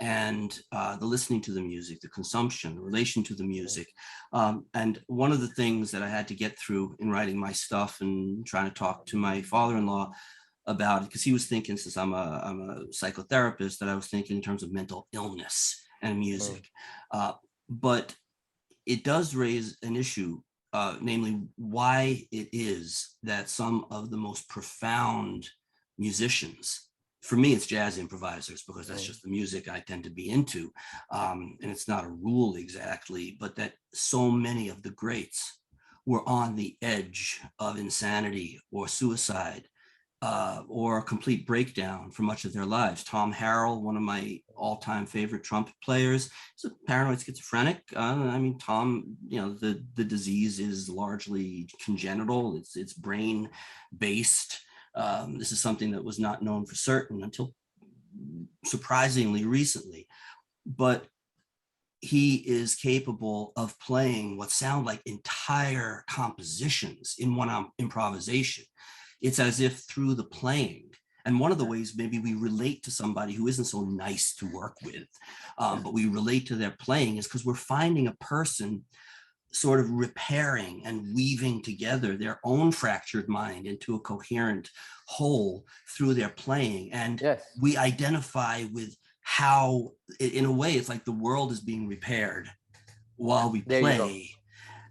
and the listening to the music, the consumption, the relation to the music. And one of the things that I had to get through in writing my stuff and trying to talk to my father-in-law about it, because he was thinking, since I'm a psychotherapist, that I was thinking in terms of mental illness and music. But it does raise an issue, namely why it is that some of the most profound musicians, for me, it's jazz improvisers, because that's just the music I tend to be into. And it's not a rule exactly, but that so many of the greats were on the edge of insanity or suicide, or a complete breakdown for much of their lives. Tom Harrell, one of my all-time favorite trumpet players, is a paranoid schizophrenic. I mean, Tom, you know, the disease is largely congenital. It's brain-based. This is something that was not known for certain until surprisingly recently. But he is capable of playing what sound like entire compositions in one improvisation. It's as if through the playing, and one of the ways maybe we relate to somebody who isn't so nice to work with, but we relate to their playing, is because we're finding a person sort of repairing and weaving together their own fractured mind into a coherent whole through their playing. And we identify with how, in a way, it's like the world is being repaired while we play.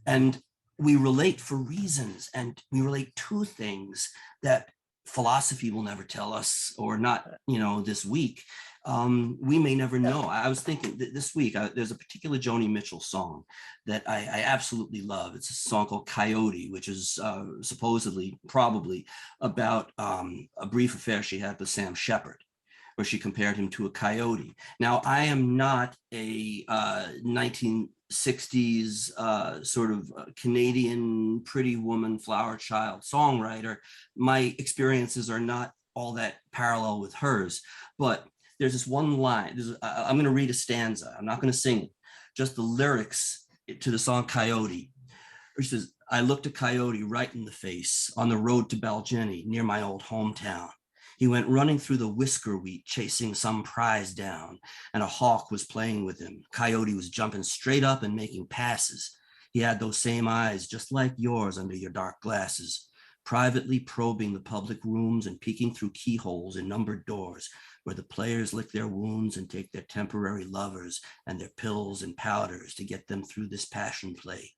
And we relate for reasons, and we relate to things that philosophy will never tell us, or not, you know, this week. We may never know. I was thinking this week, there's a particular Joni Mitchell song that I absolutely love. It's a song called Coyote, which is supposedly, probably, about a brief affair she had with Sam Shepard, where she compared him to a coyote. Now, I am not a 1960s sort of Canadian pretty woman, flower child songwriter. My experiences are not all that parallel with hers, but there's this one line. I'm going to read a stanza. I'm not going to sing it, just the lyrics to the song Coyote. He says, I looked a coyote right in the face on the road to Baljenny near my old hometown. He went running through the whisker wheat, chasing some prize down, and a hawk was playing with him. Coyote was jumping straight up and making passes. He had those same eyes, just like yours under your dark glasses, privately probing the public rooms and peeking through keyholes in numbered doors where the players lick their wounds and take their temporary lovers and their pills and powders to get them through this passion play.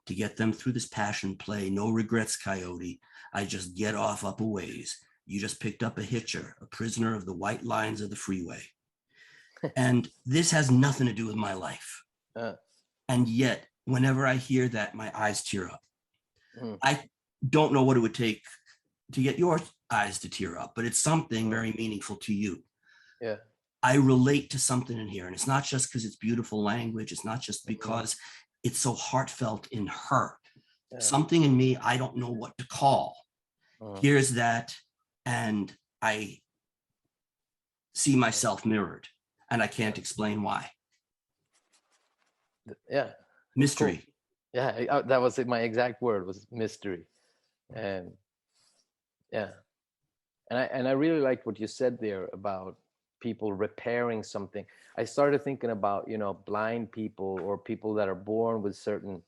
To get them through this passion play, no regrets, Coyote. I just get off up a ways. You just picked up a hitcher, a prisoner of the white lines of the freeway. And this has nothing to do with my life. And yet, whenever I hear that, my eyes tear up. I don't know what it would take to get your eyes to tear up, but it's something very meaningful to you. Yeah. I relate to something in here, and it's not just because it's beautiful language. It's not just because it's so heartfelt in her. Yeah. Something in me, I don't know what to call. Here's that, and I see myself mirrored, and I can't explain why. Yeah. Mystery. Cool. Yeah, that was my exact word, was mystery. And yeah. And I really liked what you said there about people repairing something. I started thinking about, blind people or people that are born with certain,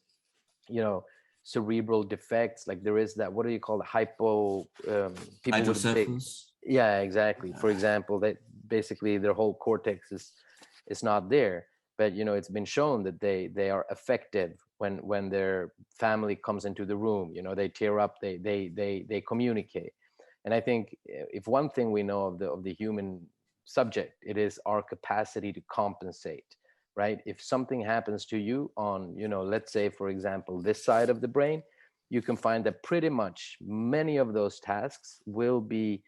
cerebral defects. Like there is that, what do you call it? People with big, yeah, exactly. For example, that basically their whole cortex is not there. But it's been shown that they are affected when their family comes into the room. They tear up, they communicate. And I think if one thing we know of the human subject, it is our capacity to compensate, right? If something happens to you on, let's say, for example, this side of the brain, you can find that pretty much many of those tasks will be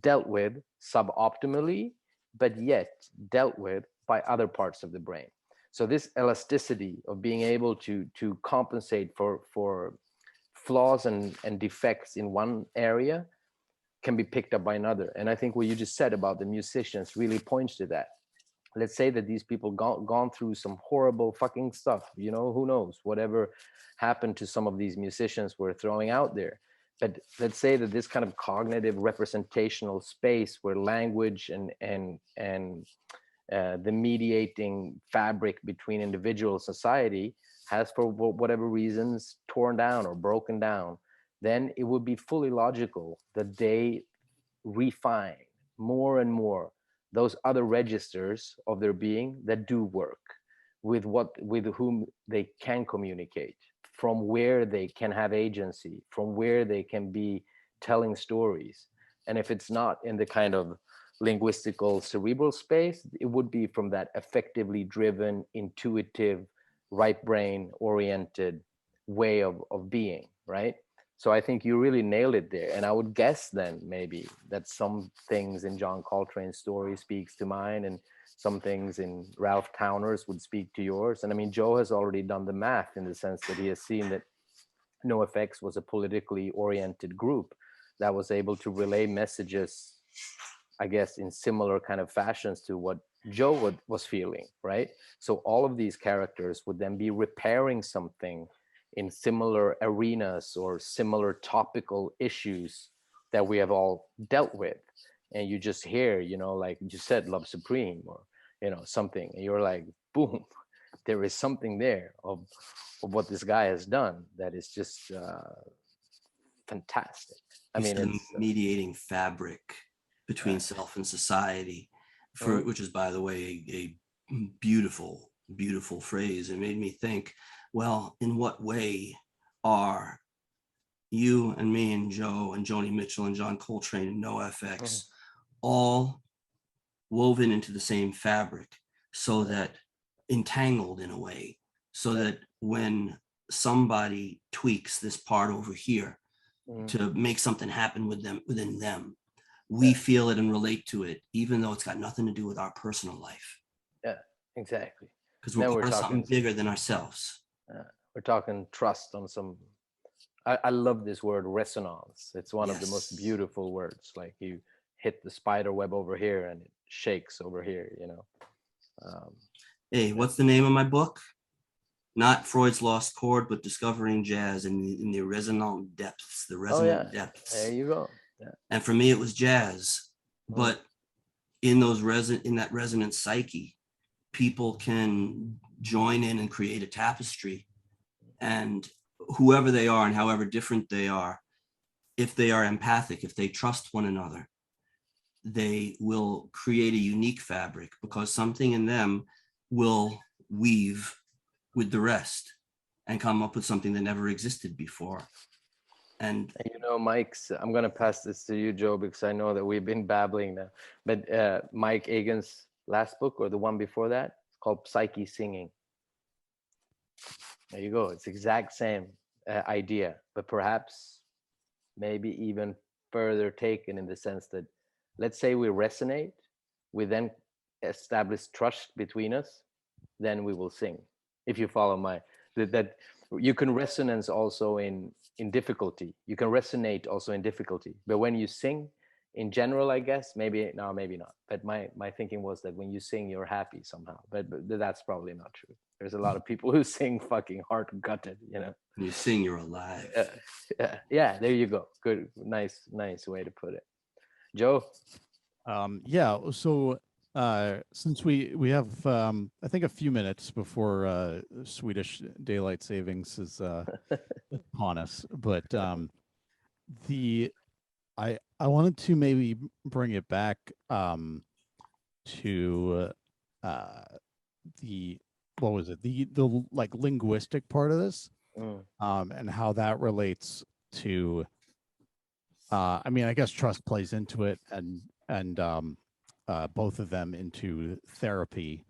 dealt with suboptimally, but yet dealt with by other parts of the brain. So this elasticity of being able to compensate for flaws and defects in one area can be picked up by another. And I think what you just said about the musicians really points to that. Let's say that these people gone through some horrible fucking stuff, who knows, whatever happened to some of these musicians we're throwing out there. But let's say that this kind of cognitive representational space where language and the mediating fabric between individual society has, for whatever reasons, torn down or broken down, then it would be fully logical that they refine more and more those other registers of their being that do work with whom they can communicate, from where they can have agency, from where they can be telling stories. And if it's not in the kind of linguistical cerebral space, it would be from that effectively driven, intuitive, right brain oriented way of being, right? So I think you really nailed it there. And I would guess then maybe that some things in John Coltrane's story speaks to mine, and some things in Ralph Towner's would speak to yours. And I mean, Joe has already done the math in the sense that he has seen that NoFX was a politically oriented group that was able to relay messages, I guess, in similar kind of fashions to what Joe was feeling, right? So all of these characters would then be repairing something in similar arenas or similar topical issues that we have all dealt with. And you just hear, like you said, Love Supreme, or, something, and you're like, boom, there is something there of what this guy has done that is just fantastic. I mean, it's the mediating fabric between self and society, which is, by the way, a beautiful, beautiful phrase. It made me think, well, in what way are you and me and Joe and Joni Mitchell and John Coltrane and NoFX all woven into the same fabric, so that entangled in a way, so that when somebody tweaks this part over here to make something happen within them, we feel it and relate to it, even though it's got nothing to do with our personal life. Yeah, exactly. Because we're part of something bigger than ourselves. We're talking trust on some, I love this word, resonance. It's one of the most beautiful words. Like you hit the spider web over here and it shakes over here, you know. Hey, what's the name of my book? Not Freud's Lost Chord, but Discovering Jazz in the resonant depths, the resonant depths. There you go. Yeah. And for me, it was jazz. But in those in that resonant psyche, people can join in and create a tapestry. And whoever they are and however different they are, if they are empathic, if they trust one another, they will create a unique fabric, because something in them will weave with the rest and come up with something that never existed before. And you know, Mike's, I'm going to pass this to you, Joe, because I know that we've been babbling now, but Mike Eigen's last book, or the one before that, it's called Psyche Singing. There you go. It's exact same idea, but perhaps maybe even further taken, in the sense that, let's say we resonate, we then establish trust between us, then we will sing. If you follow my, that you can resonance also in difficulty. You can resonate also in difficulty. But when you sing, in general, I guess, maybe no, maybe not. But my thinking was that when you sing, you're happy somehow. But that's probably not true. There's a lot of people who sing fucking heart gutted, you know. when you sing, you're alive. Yeah, there you go. Good, nice way to put it. Joe? Yeah, so since we have I think a few minutes before Swedish daylight savings is upon us, but I wanted to maybe bring it back to the, what was it, the like linguistic part of this, and how that relates to I mean, I guess trust plays into it, and both of them into therapy,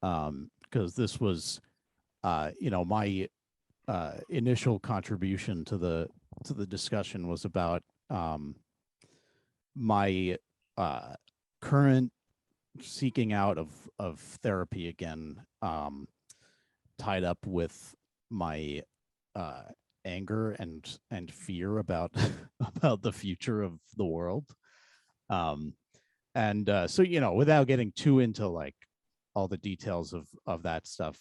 because this was you know, my initial contribution to the discussion was about my current seeking out of therapy again, tied up with my anger and fear about about the future of the world. And so, you know, without getting too into like all the details of that stuff,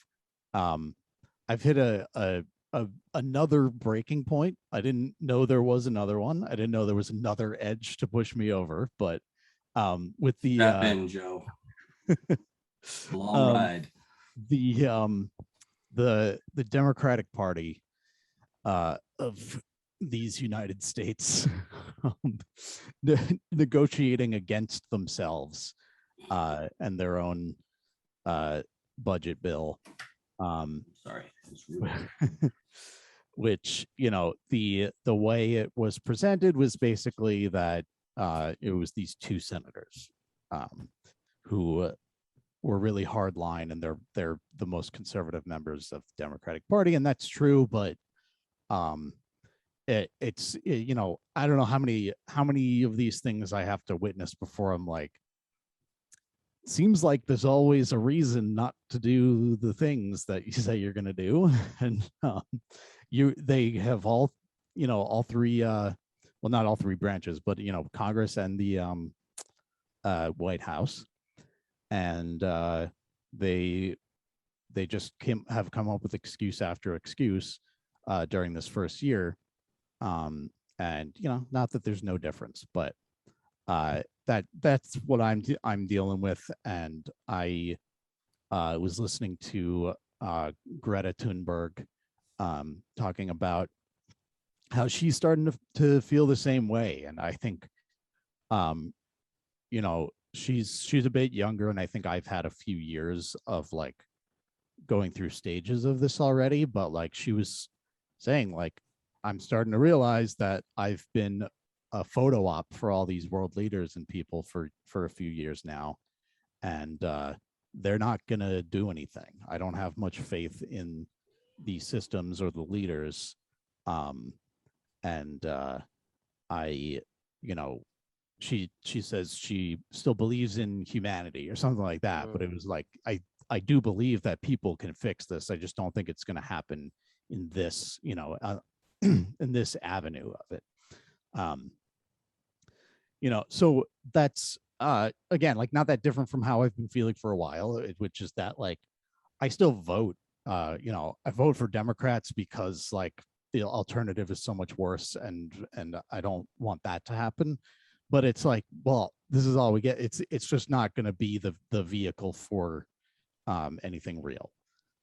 I've hit another breaking point. I didn't know there was another one. I didn't know there was another edge to push me over. But with the Strap in, Joe. Long ride. The Democratic Party of these United States negotiating against themselves and their own budget bill. Sorry. Which, you know, the way it was presented was basically that it was these two senators who were really hard line, and they're the most conservative members of the Democratic Party, and that's true, but it's you know, I don't know how many of these things I have to witness before I'm like, seems like there's always a reason not to do the things that you say you're going to do. And they have all, you know, all three well, not all three branches, but, you know, Congress and the White House, and they just have come up with excuse after excuse during this first year, and, you know, not that there's no difference, but that's what I'm dealing with. And I was listening to Greta Thunberg talking about how she's starting to feel the same way, and I think you know, she's a bit younger, and I think I've had a few years of like going through stages of this already, but like she was saying, like, I'm starting to realize that I've been a photo op for all these world leaders and people for a few years now, and they're not going to do anything. I don't have much faith in the systems or the leaders, and I, you know, she says she still believes in humanity or something like that, but it was like, I do believe that people can fix this. I just don't think it's going to happen in this, you know, in this avenue of it. You know, so that's again, like not that different from how I've been feeling for a while, which is that like I still vote. I vote for Democrats because like the alternative is so much worse, and I don't want that to happen. But it's like, well, this is all we get. It's just not going to be the vehicle for anything real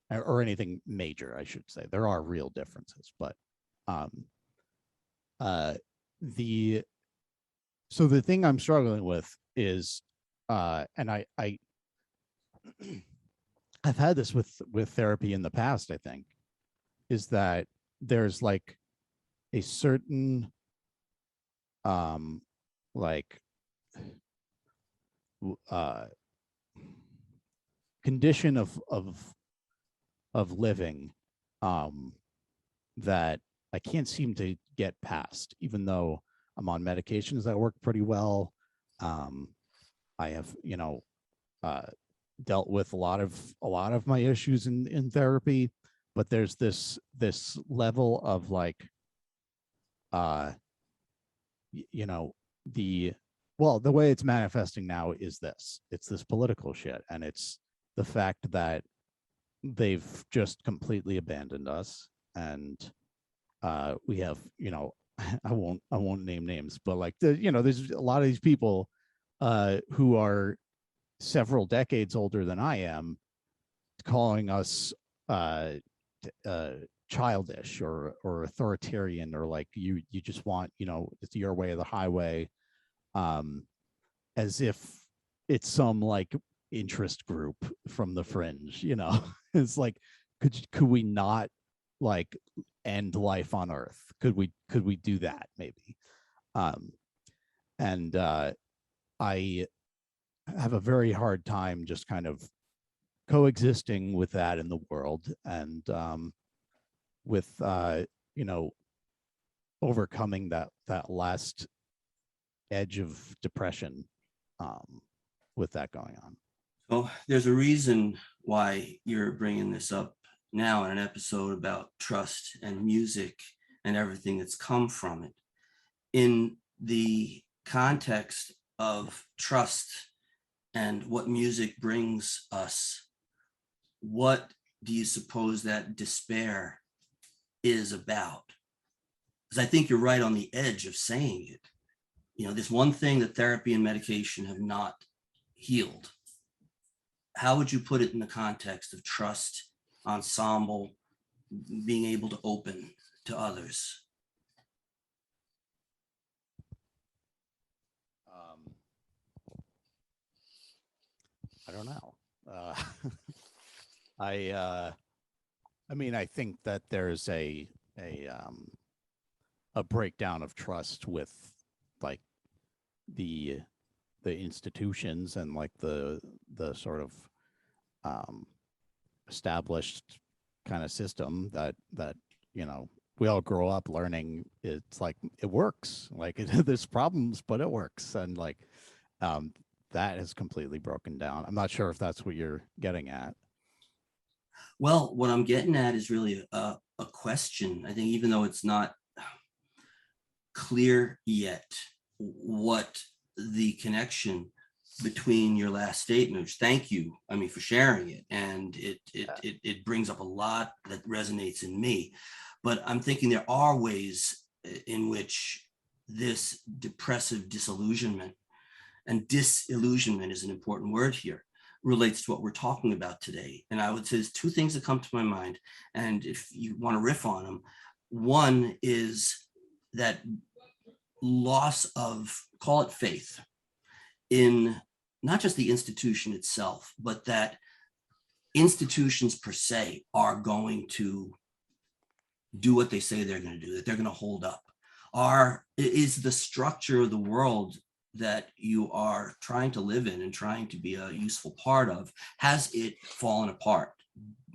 or anything major, I should say. There are real differences, but um, the so the thing I'm struggling with is, and I've had this with therapy in the past, I think, is that there's like a certain like condition of living that I can't seem to get past, even though I'm on medications that work pretty well. I have, dealt with a lot of my issues in therapy, but there's this level of like, the way it's manifesting now is it's this political shit, and it's the fact that they've just completely abandoned us, and we have, I won't name names, but like there's a lot of these people who are several decades older than I am, calling us childish or authoritarian, or like you just want, it's your way or the highway, as if it's some like interest group from the fringe. It's like, could we not like end life on Earth? Could we do that maybe? And I have a very hard time just kind of coexisting with that in the world, and with overcoming that last edge of depression with that going on. So there's a reason why you're bringing this up now in an episode about trust and music and everything that's come from it. In the context of trust and what music brings us, what do you suppose that despair is about? Because I think you're right on the edge of saying it. There's one thing that therapy and medication have not healed. How would you put it in the context of trust, ensemble, being able to open to others? I don't know. I mean, I think that there's a breakdown of trust with like the institutions and like the sort of established kind of system that we all grow up learning. It's like it works, like there's problems but it works, and like that has completely broken down. I'm not sure if that's what you're getting at. Well, what I'm getting at is really a question. I think even though it's not clear yet what the connection between your last statement, which thank you, for sharing it. And it brings up a lot that resonates in me. But I'm thinking there are ways in which this depressive disillusionment, and disillusionment is an important word here, relates to what we're talking about today. And I would say there's two things that come to my mind. And if you want to riff on them, one is that loss of, call it faith, in not just the institution itself, but that institutions per se are going to do what they say they're going to do, that they're going to hold up. Is the structure of the world that you are trying to live in and trying to be a useful part of, has it fallen apart?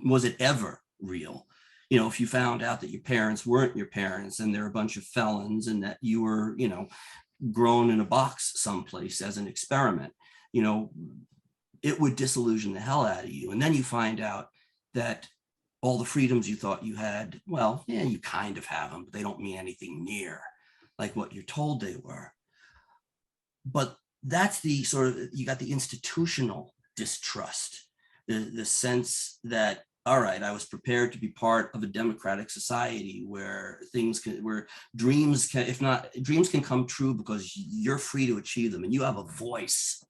Was it ever real? If you found out that your parents weren't your parents and they're a bunch of felons, and that you were, grown in a box someplace as an experiment, it would disillusion the hell out of you. And then you find out that all the freedoms you thought you had, well, yeah, you kind of have them, but they don't mean anything near like what you're told they were. But that's the sort of, you got the institutional distrust, the sense that, all right, I was prepared to be part of a democratic society where where dreams can, if not, dreams can come true because you're free to achieve them and you have a voice.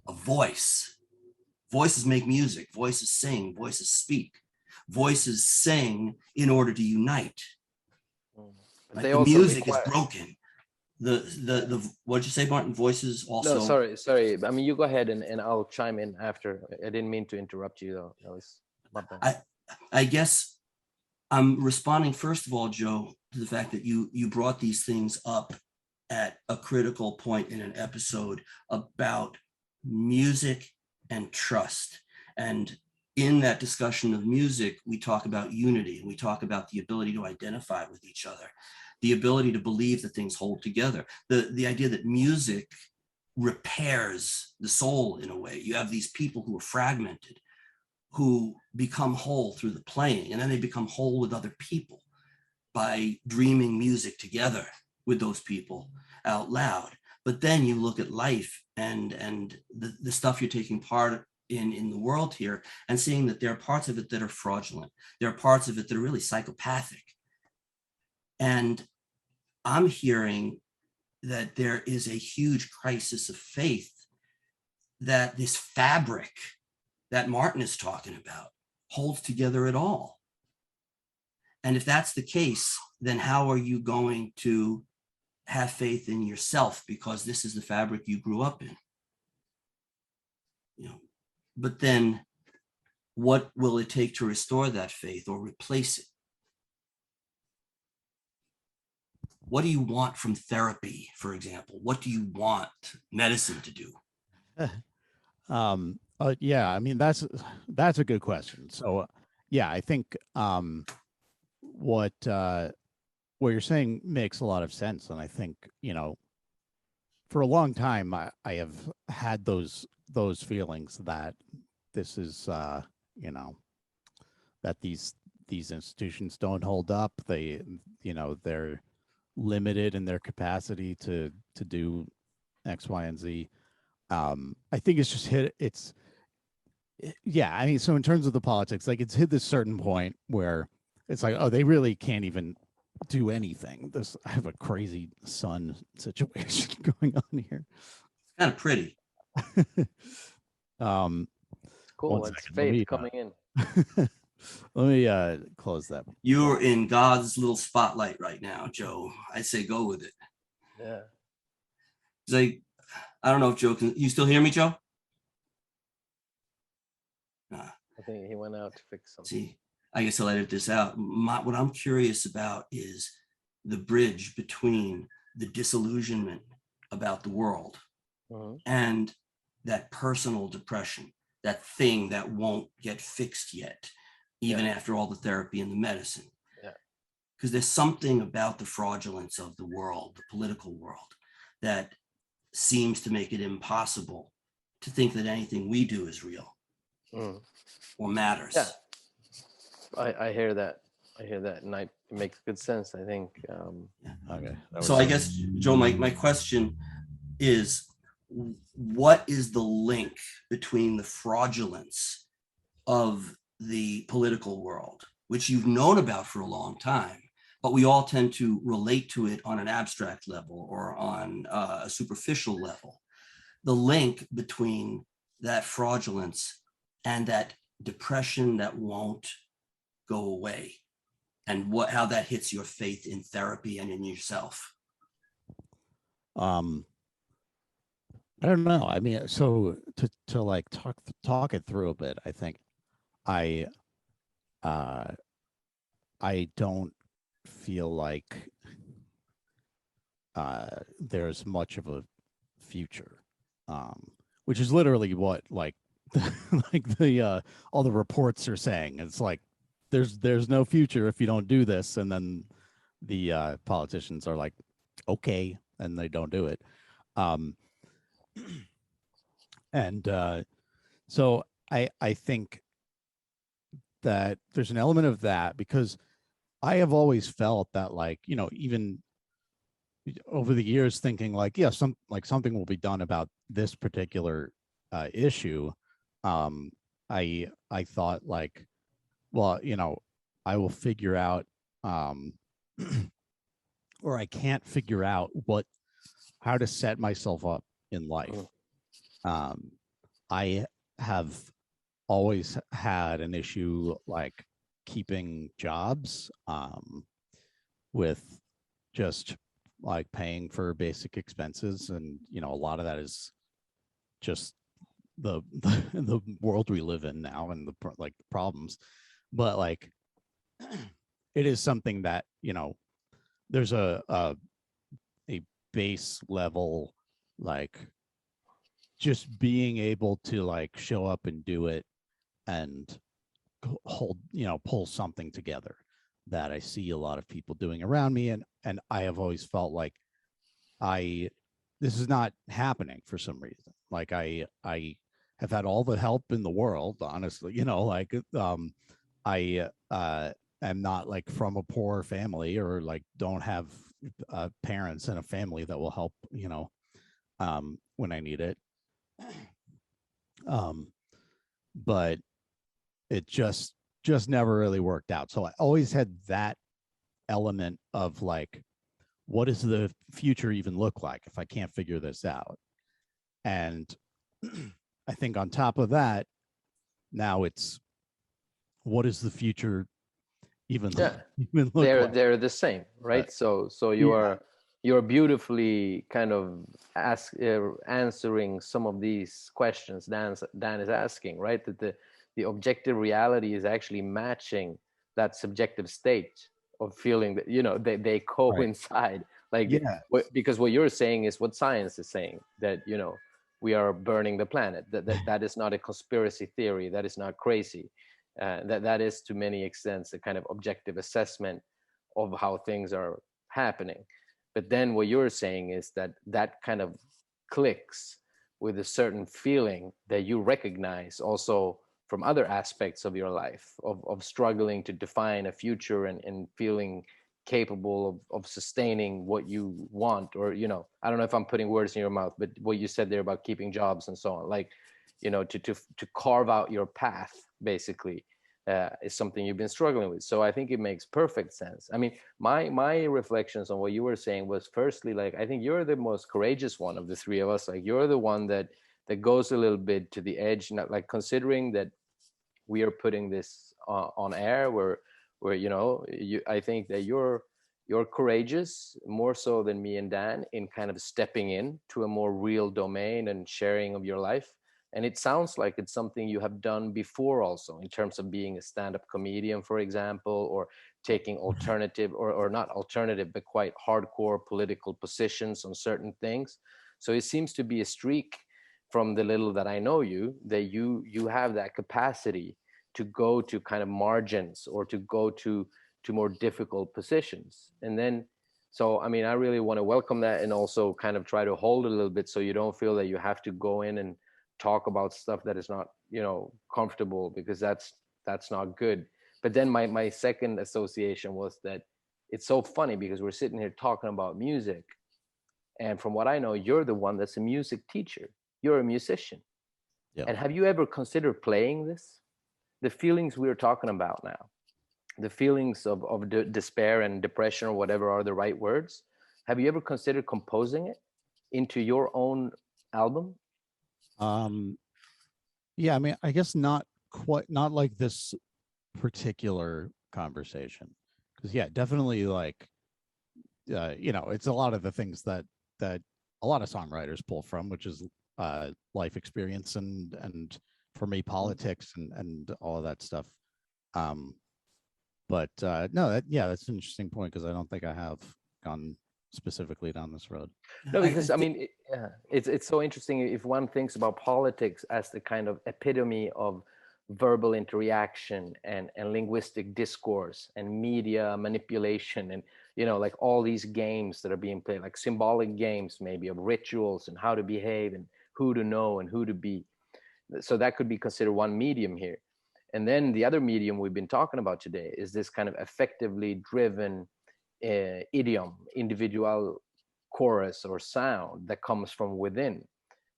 Voices make music, voices sing, voices speak, voices sing in order to unite. But Like the music is broken. The what'd you say, Martin? Voices also. No, sorry. I mean, you go ahead and I'll chime in after. I didn't mean to interrupt you though. That was my bad. I guess I'm responding first of all, Joe, to the fact that you brought these things up at a critical point in an episode about music and trust. And in that discussion of music, we talk about unity, and we talk about the ability to identify with each other, the ability to believe that things hold together, the idea that music repairs the soul in a way. You have these people who are fragmented, who become whole through the playing, and then they become whole with other people by dreaming music together with those people out loud. But then you look at life and the stuff you're taking part in the world here, and seeing that there are parts of it that are fraudulent. There are parts of it that are really psychopathic. And I'm hearing that there is a huge crisis of faith that this fabric that Martin is talking about holds together at all. And if that's the case, then how are you going to have faith in yourself? Because this is the fabric you grew up in. You know, but then what will it take to restore that faith or replace it? What do you want from therapy, for example? What do you want medicine to do? Yeah, I mean, that's a good question. So yeah, I think what you're saying makes a lot of sense. And I think, you know, for a long time, I have had those feelings that this is, you know, that these institutions don't hold up. They, you know, they're limited in their capacity to do X, Y, and Z. I think it's just yeah, I mean, so in terms of the politics, like it's hit this certain point where it's like, oh, they really can't even do anything. I have a crazy sun situation going on here. It's kind of pretty. Cool. It's faith coming in. Let me close that. You're in God's little spotlight right now, Joe. I say go with it. Yeah. It's like, I don't know if Joe can, you still hear me, Joe? I think he went out to fix something. See, I guess I'll edit this out. What I'm curious about is the bridge between the disillusionment about the world and that personal depression, that thing that won't get fixed yet, even after all the therapy and the medicine. Yeah. Because there's something about the fraudulence of the world, the political world, that seems to make it impossible to think that anything we do is real or matters. Yeah, I hear that. And it makes good sense, I think. Okay. So I guess, Joe, my question is, what is the link between the fraudulence of the political world, which you've known about for a long time, but we all tend to relate to it on an abstract level or on a superficial level, the link between that fraudulence and that depression that won't go away, and how that hits your faith in therapy and in yourself? I don't know. I mean, so to like talk it through a bit, I think I don't feel like there's much of a future, which is literally what like like the all the reports are saying. It's like there's no future if you don't do this, and then the politicians are like, okay, and they don't do it. And so I think that there's an element of that, because I have always felt that, like, you know, even over the years thinking like, yeah, something will be done about this particular issue. I thought like, well, I will figure out, or I can't figure out how to set myself up in life. I have always had an issue like keeping jobs, with just like paying for basic expenses, and a lot of that is just the world we live in now, and the problems. But like, it is something that there's a base level, like just being able to like show up and do it and pull something together that I see a lot of people doing around me, and I have always felt like this is not happening for some reason. Like I have had all the help in the world, honestly, like I am not like from a poor family, or like don't have parents and a family that will help, when I need it. But it just never really worked out. So I always had that element of like, what does the future even look like if I can't figure this out? And I think on top of that, now it's, what does the future even look like? They're the same, right? So you're beautifully kind of answering some of these questions Dan is asking, right? That the objective reality is actually matching that subjective state of feeling that they coincide. Like, because what you're saying is what science is saying, that we are burning the planet. That is not a conspiracy theory. That is not crazy. That is to many extents a kind of objective assessment of how things are happening. But then what you're saying is that kind of clicks with a certain feeling that you recognize also from other aspects of your life, of struggling to define a future and feeling capable of sustaining what you want. Or I don't know if I'm putting words in your mouth, but what you said there about keeping jobs and so on, like to carve out your path basically, is something you've been struggling with. So I think it makes perfect sense. I mean, my reflections on what you were saying was, firstly, like, I think you're the most courageous one of the three of us. Like, you're the one that goes a little bit to the edge, not like, considering that we are putting this on air, where I think that you're courageous, more so than me and Dan, in kind of stepping in to a more real domain and sharing of your life. And it sounds like it's something you have done before also, in terms of being a stand-up comedian, for example, or taking alternative or not alternative, but quite hardcore political positions on certain things. So it seems to be a streak, from the little that I know you, that you have that capacity to go to kind of margins, or to go to more difficult positions. And then, so I mean, I really want to welcome that, and also kind of try to hold a little bit, so you don't feel that you have to go in and talk about stuff that is not comfortable, because that's not good. But then my second association was that it's so funny, because we're sitting here talking about music, and from what I know, you're the one that's a music teacher. You're a musician. Yeah. And have you ever considered playing this? The feelings we're talking about now, the feelings of despair and depression, or whatever are the right words, have you ever considered composing it into your own album? Yeah, I mean, I guess not like this particular conversation, because definitely, like, it's a lot of the things that a lot of songwriters pull from, which is life experience, and for me, politics, and all of that stuff. But no, that's an interesting point, because I don't think I have gone specifically down this road. No, because I mean, it's so interesting if one thinks about politics as the kind of epitome of verbal interaction and linguistic discourse and media manipulation, and like all these games that are being played, like symbolic games maybe, of rituals and how to behave and who to know and who to be. So that could be considered one medium here. And then the other medium we've been talking about today is this kind of effectively driven idiom, individual chorus or sound that comes from within.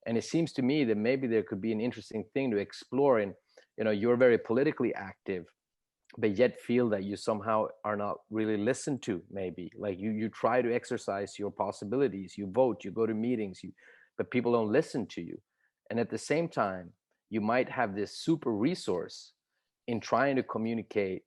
And it seems to me that maybe there could be an interesting thing to explore in, you know, you're very politically active, but yet feel that you somehow are not really listened to. Maybe like you try to exercise your possibilities, you vote, you go to meetings, but people don't listen to you. And at the same time, you might have this super resource in trying to communicate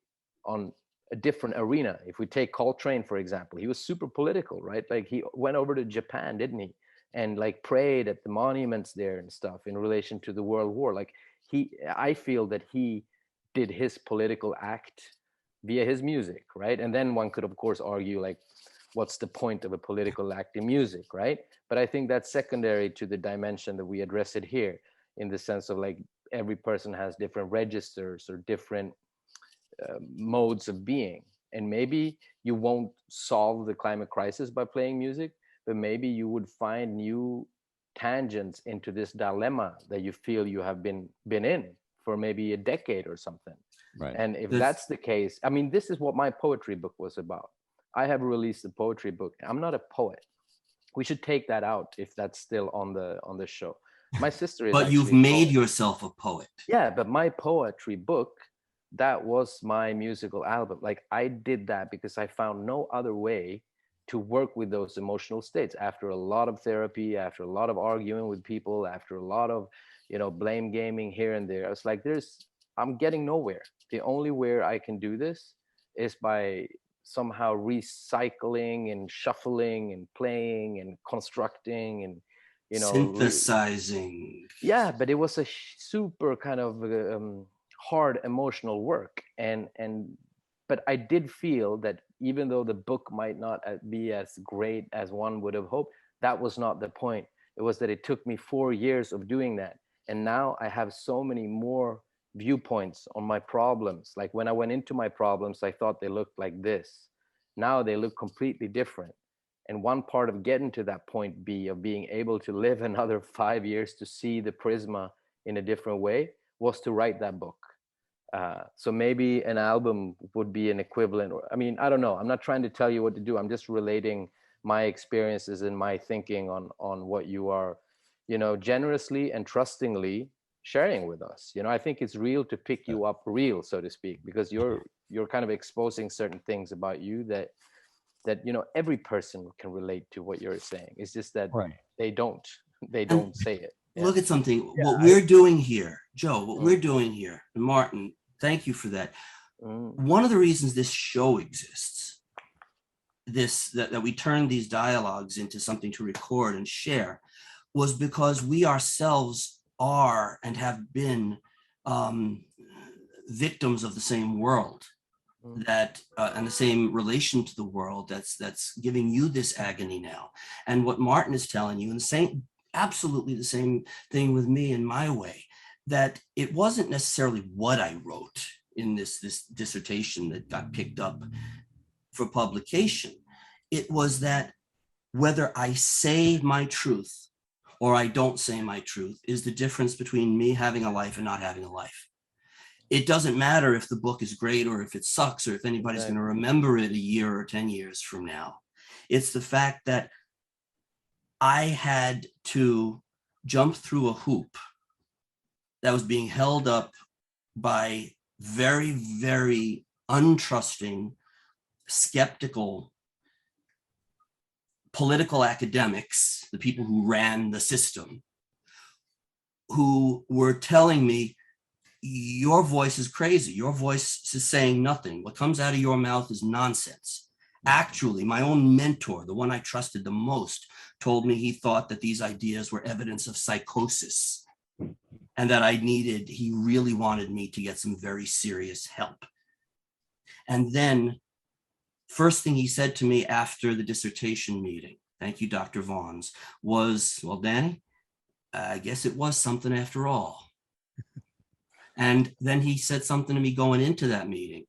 on a different arena. If we take Coltrane, for example, he was super political, right? Like he went over to Japan, didn't he? And like prayed at the monuments there and stuff in relation to the World War. Like I feel that he did his political act via his music, right? And then one could of course argue like, what's the point of a political act in music, right? But I think that's secondary to the dimension that we address it here, in the sense of like every person has different registers or different modes of being. And maybe you won't solve the climate crisis by playing music, but maybe you would find new tangents into this dilemma that you feel you have been in for maybe a decade or something. Right. And if that's the case, I mean, this is what my poetry book was about. I have released a poetry book. I'm not a poet. We should take that out if that's still on the show. My sister is. But you've made yourself a poet. Yeah, but my poetry book, that was my musical album. Like I did that because I found no other way to work with those emotional states after a lot of therapy, after a lot of arguing with people, after a lot of, you know, blame gaming here and there. I was like, I'm getting nowhere. The only way I can do this is by somehow recycling and shuffling and playing and constructing and, you know, synthesizing. Yeah, but it was a super kind of hard emotional work, but I did feel that even though the book might not be as great as one would have hoped, that was not the point. It was that it took me 4 years of doing that, and now I have so many more viewpoints on my problems. Like when I went into my problems, I thought they looked like this. Now they look completely different. And one part of getting to that point B of being able to live another 5 years to see the prisma in a different way was to write that book. So maybe an album would be an equivalent. I mean, I don't know. I'm not trying to tell you what to do. I'm just relating my experiences and my thinking on what you are, you know, generously and trustingly sharing with us. You know, I think it's real to pick you up real, so to speak, because you're kind of exposing certain things about you that you know every person can relate to what you're saying. It's just that they don't say it. Yeah. Look at something. What we're doing here, Joe, what we're doing here, and Martin, thank you for that. One of the reasons this show exists, that we turned these dialogues into something to record and share, was because we ourselves are and have been victims of the same world that and the same relation to the world that's giving you this agony now. And what Martin is telling you, and the same, absolutely the same thing with me in my way, that it wasn't necessarily what I wrote in this dissertation that got picked up for publication. It was that whether I say my truth or I don't say my truth is the difference between me having a life and not having a life. It doesn't matter if the book is great or if it sucks or if anybody's going to remember it a year or 10 years from now. It's the fact that I had to jump through a hoop that was being held up by very, very untrusting, skeptical political academics, the people who ran the system, who were telling me, your voice is crazy. Your voice is saying nothing. What comes out of your mouth is nonsense. Actually, my own mentor, the one I trusted the most, told me he thought that these ideas were evidence of psychosis and that he really wanted me to get some very serious help. And then first thing he said to me after the dissertation meeting, thank you, Dr. Vaughns, was, well, Danny, I guess it was something after all. And then he said something to me going into that meeting,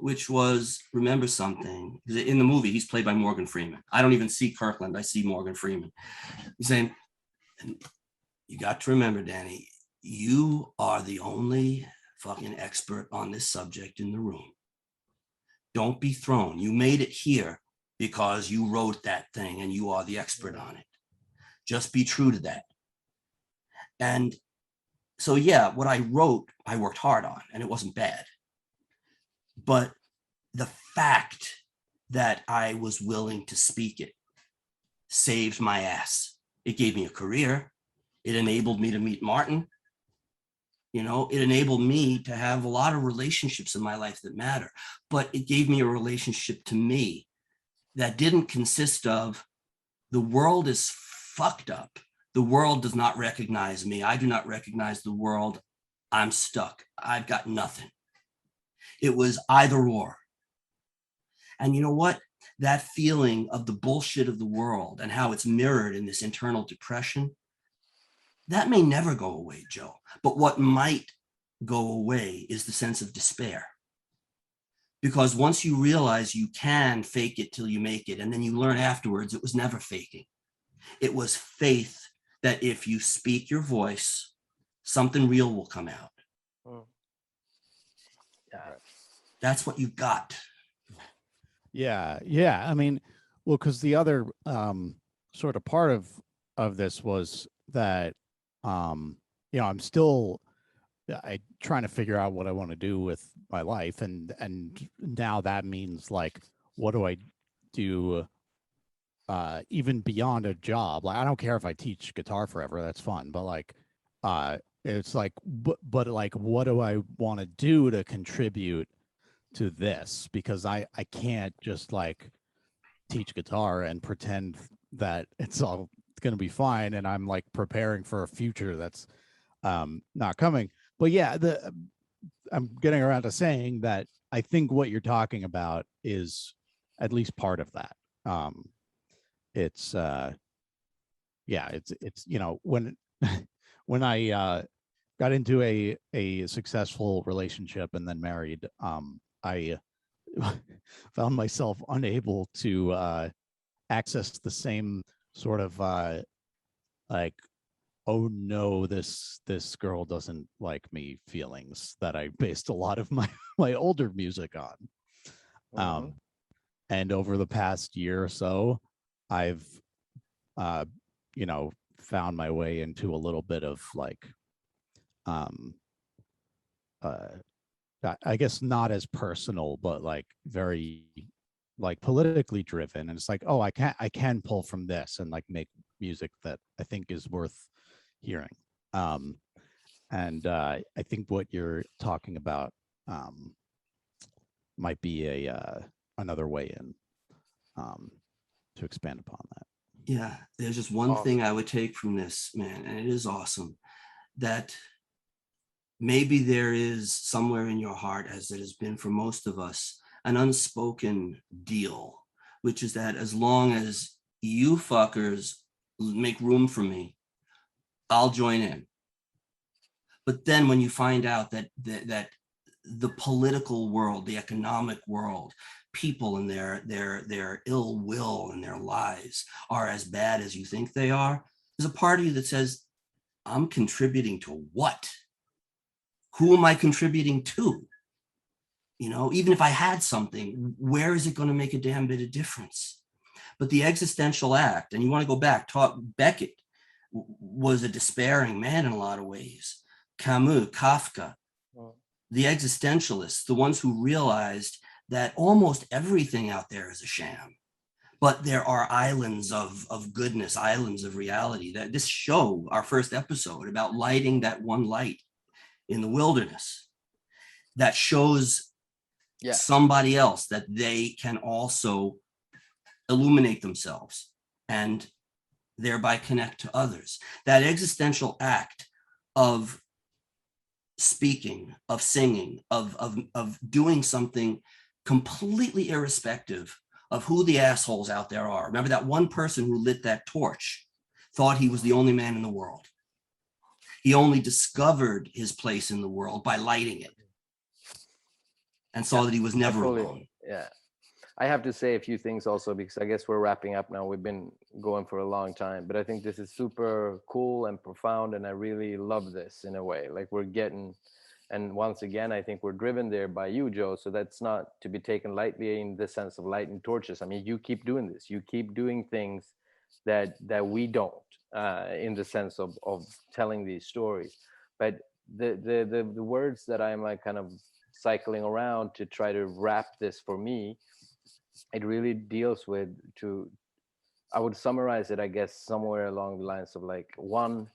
which was, remember something. In the movie, he's played by Morgan Freeman. I don't even see Kirkland. I see Morgan Freeman. He's saying, you got to remember, Danny, you are the only fucking expert on this subject in the room. Don't be thrown. You made it here because you wrote that thing and you are the expert on it. Just be true to that. And so, yeah, what I wrote, I worked hard on, and it wasn't bad. But the fact that I was willing to speak it saved my ass. It gave me a career. It enabled me to meet Martin. You know, it enabled me to have a lot of relationships in my life that matter. But it gave me a relationship to me that didn't consist of, the world is fucked up. The world does not recognize me. I do not recognize the world. I'm stuck. I've got nothing. It was either or. And you know what? That feeling of the bullshit of the world and how it's mirrored in this internal depression, that may never go away, Joe. But what might go away is the sense of despair. Because once you realize you can fake it till you make it, and then you learn afterwards it was never faking. It was faith that if you speak your voice, something real will come out. Yeah. That's what you got. Yeah. I mean, well, because the other sort of part of this was that I'm still trying to figure out what I want to do with my life, and now that means like, what do I do even beyond a job? Like, I don't care if I teach guitar forever, that's fun, but like it's like, but like, what do I want to do to contribute to this? Because I can't just like teach guitar and pretend that it's all going to be fine, and I'm like preparing for a future that's not coming. But yeah, I'm getting around to saying that I think what you're talking about is at least part of that. It's when when I got into a successful relationship and then married, I found myself unable to access the same sort of like, oh no, this girl doesn't like me feelings that I based a lot of my older music on. And over the past year or so, I've found my way into a little bit of like I guess not as personal, but like very like politically driven. And it's like, oh, I can pull from this and like make music that I think is worth hearing. And I think what you're talking about might be another way in to expand upon that. Yeah, there's just one thing I would take from this, man, and it is awesome, that maybe there is somewhere in your heart, as it has been for most of us, an unspoken deal, which is that as long as you fuckers make room for me, I'll join in. But then when you find out that the political world, the economic world, people and their ill will and their lies are as bad as you think they are, there's a part of you that says, I'm contributing to what? Who am I contributing to? You know, even if I had something, where is it going to make a damn bit of difference? But the existential act, and you want to go back, Beckett was a despairing man in a lot of ways. Camus, Kafka, the existentialists, the ones who realized that almost everything out there is a sham, but there are islands of goodness, islands of reality. That this show, our first episode about lighting that one light in the wilderness, that shows somebody else that they can also illuminate themselves and thereby connect to others. That existential act of speaking, of singing, of doing something completely irrespective of who the assholes out there are. Remember that one person who lit that torch thought he was the only man in the world. He only discovered his place in the world by lighting it and saw that he was never alone. Yeah. I have to say a few things also, because I guess we're wrapping up now. We've been going for a long time, but I think this is super cool and profound, and I really love this in a way. Like, we're getting And once again, I think we're driven there by you, Joe. So that's not to be taken lightly in the sense of lighting torches. I mean, you keep doing this. You keep doing things that we don't, in the sense of telling these stories. But the words that I'm like kind of cycling around to try to wrap this for me, it really deals with to, I would summarize it, I guess, somewhere along the lines of like, one,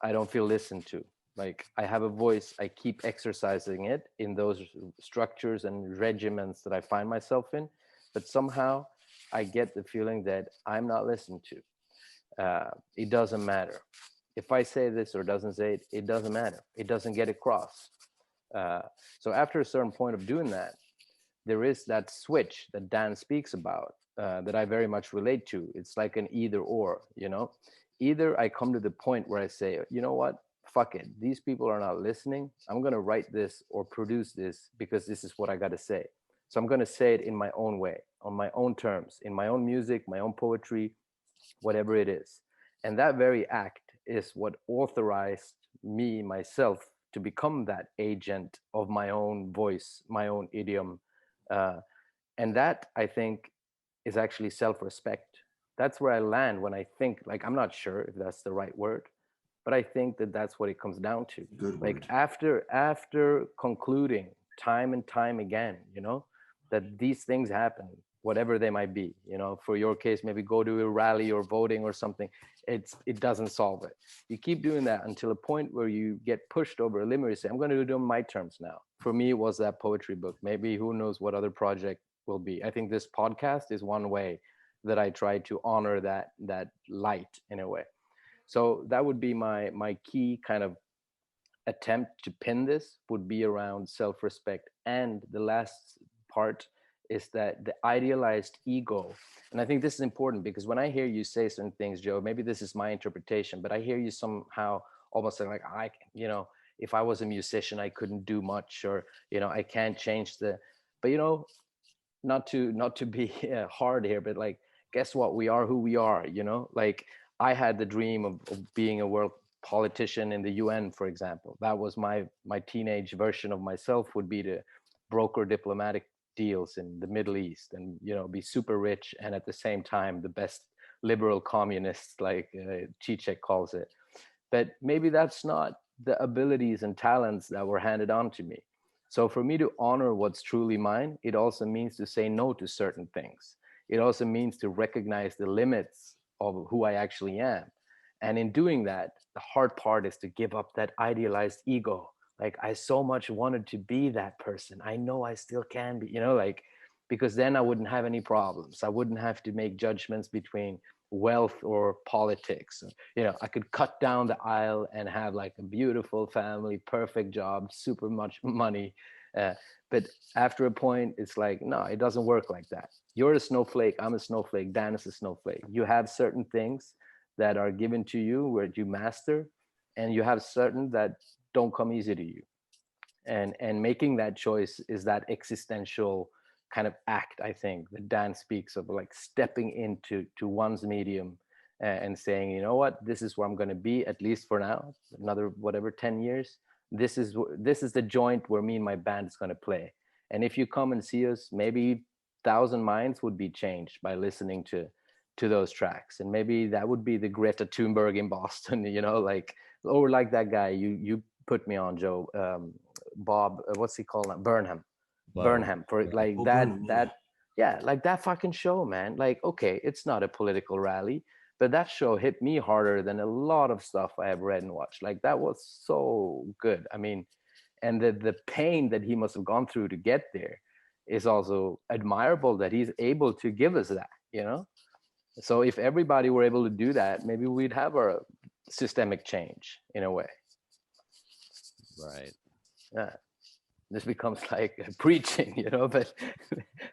I don't feel listened to. Like I have a voice, I keep exercising it in those structures and regiments that I find myself in, but somehow I get the feeling that I'm not listened to. It doesn't matter if I say this or doesn't say it. It doesn't matter. It doesn't get across. So after a certain point of doing that, there is that switch that Dan speaks about, that I very much relate to. It's like an either or, you know. Either I come to the point where I say, you know what, fuck it, these people are not listening. I'm going to write this or produce this because this is what I got to say. So I'm going to say it in my own way, on my own terms, in my own music, my own poetry, whatever it is. And that very act is what authorized me, myself, to become that agent of my own voice, my own idiom. And that, I think, is actually self-respect. That's where I land when I think, like, I'm not sure if that's the right word, but I think that that's what it comes down to. Good Like word. after concluding time and time again, you know, that these things happen, whatever they might be, you know, for your case, maybe go to a rally or voting or something. It doesn't solve it. You keep doing that until a point where you get pushed over a limit. You say, I'm going to do it on my terms now. For me, it was that poetry book. Maybe who knows what other project will be. I think this podcast is one way that I try to honor that light in a way. So that would be my key kind of attempt to pin this, would be around self-respect. And the last part is that the idealized ego. And I think this is important because when I hear you say certain things, Joe, maybe this is my interpretation, but I hear you somehow almost like, you know, if I was a musician, I couldn't do much, or, you know, I can't change but, you know, not to be hard here, but like, guess what? We are who we are, you know, like I had the dream of being a world politician in the UN, for example. That was my teenage version of myself, would be to broker diplomatic deals in the Middle East and, you know, be super rich and at the same time the best liberal communist, like Zizek calls it. But maybe that's not the abilities and talents that were handed on to me. So for me to honor what's truly mine, it also means to say no to certain things. It also means to recognize the limits of who I actually am. And in doing that, the hard part is to give up that idealized ego. Like, I so much wanted to be that person. I know I still can be, you know, like, because then I wouldn't have any problems. I wouldn't have to make judgments between wealth or politics. You know, I could cut down the aisle and have like a beautiful family, perfect job, super much money. But after a point, it's like, no, it doesn't work like that. You're a snowflake. I'm a snowflake. Dan is a snowflake. You have certain things that are given to you where you master, and you have certain that don't come easy to you. And making that choice is that existential kind of act, I think, that Dan speaks of, like stepping into one's medium and saying, you know what, this is where I'm going to be, at least for now, another whatever 10 years. This is the joint where me and my band is going to play. And if you come and see us, maybe 1,000 minds would be changed by listening to those tracks. And maybe that would be the Greta Thunberg in Boston, you know, like, or like that guy you put me on, Joe, Bob, what's he called now? Burnham, for like that yeah, like that fucking show, man. Like, okay, it's not a political rally, but that show hit me harder than a lot of stuff I have read and watched. Like, that was so good. I mean, and the pain that he must have gone through to get there is also admirable, that he's able to give us that, you know. So if everybody were able to do that, maybe we'd have a systemic change in a way. Right. Yeah. This becomes like preaching, you know, but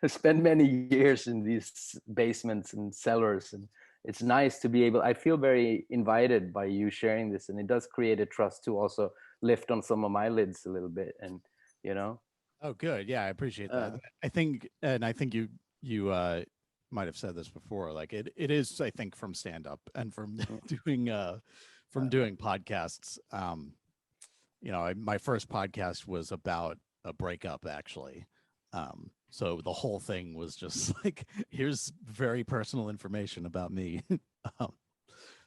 I spent many years in these basements and cellars, and it's nice to be able, I feel very invited by you sharing this, and it does create a trust to also lift on some of my lids a little bit, and, you know. Oh, good. Yeah, I appreciate that. I think you might have said this before. Like, it is, I think, from stand up and from doing podcasts. my first podcast was about a breakup, actually. So the whole thing was just like, here's very personal information about me. um,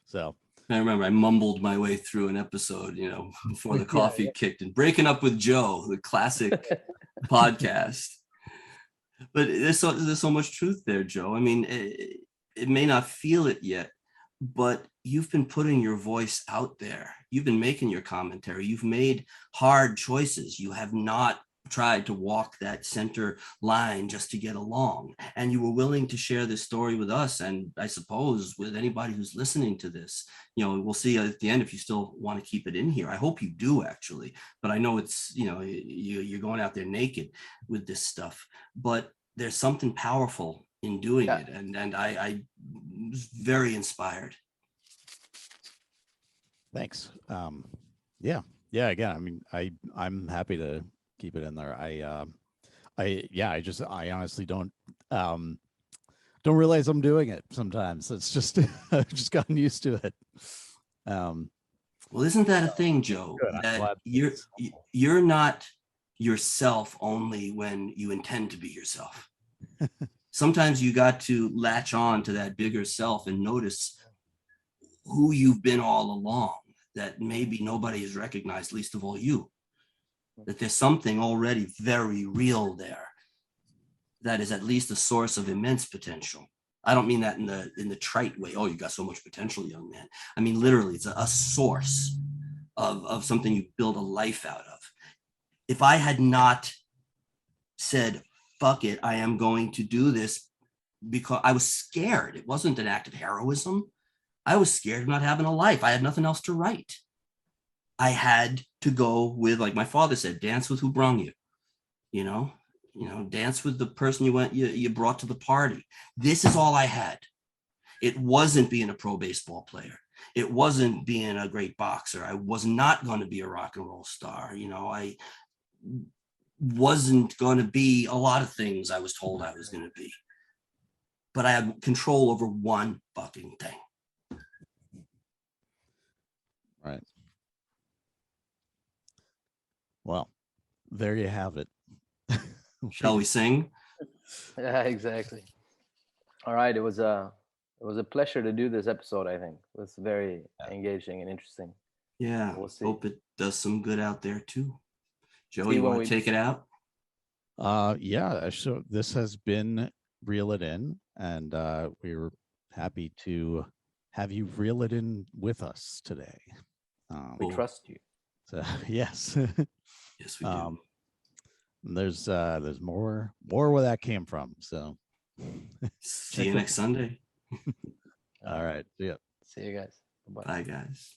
so I remember I mumbled my way through an episode, before the coffee kicked in. Breaking Up with Joe, the classic podcast. But there's so much truth there, Joe. I mean, it may not feel it yet, but you've been putting your voice out there. You've been making your commentary. You've made hard choices. You have not tried to walk that center line just to get along. And you were willing to share this story with us. And I suppose with anybody who's listening to this, we'll see at the end if you still want to keep it in here. I hope you do, actually. But I know it's, you're going out there naked with this stuff. But there's something powerful in doing it. And I was very inspired. Thanks. Yeah. Again, I mean, I'm happy to keep it in there. I honestly don't realize I'm doing it sometimes. It's just, I've just gotten used to it. Well, isn't that a thing, Joe? Good. That you're not yourself only when you intend to be yourself. Sometimes you got to latch on to that bigger self and notice who you've been all along, that maybe nobody has recognized, least of all you. That there's something already very real there that is at least a source of immense potential. I don't mean that in the trite way. Oh, you got so much potential, young man. I mean, literally, it's a source of something you build a life out of. If I had not said, fuck it, I am going to do this because I was scared. It wasn't an act of heroism. I was scared of not having a life. I had nothing else to write. I had to go with, like my father said, dance with who brung you, dance with the person you brought to the party. This is all I had. It wasn't being a pro baseball player. It wasn't being a great boxer. I was not going to be a rock and roll star. I wasn't going to be a lot of things I was told I was going to be. But I had control over one fucking thing. Right. Well, there you have it. Shall we sing? Yeah, exactly. All right. It was a pleasure to do this episode, I think. It was very engaging and interesting. Yeah. We'll see. Hope it does some good out there too. Joe, See you when want we- to take it out? Yeah. So this has been Reel It In, and we're happy to have you reel it in with us today. We trust you. So, yes. Yes, we do. There's more where that came from. So See you next Sunday. all right. Yeah. See you guys. Bye-bye. Bye, guys.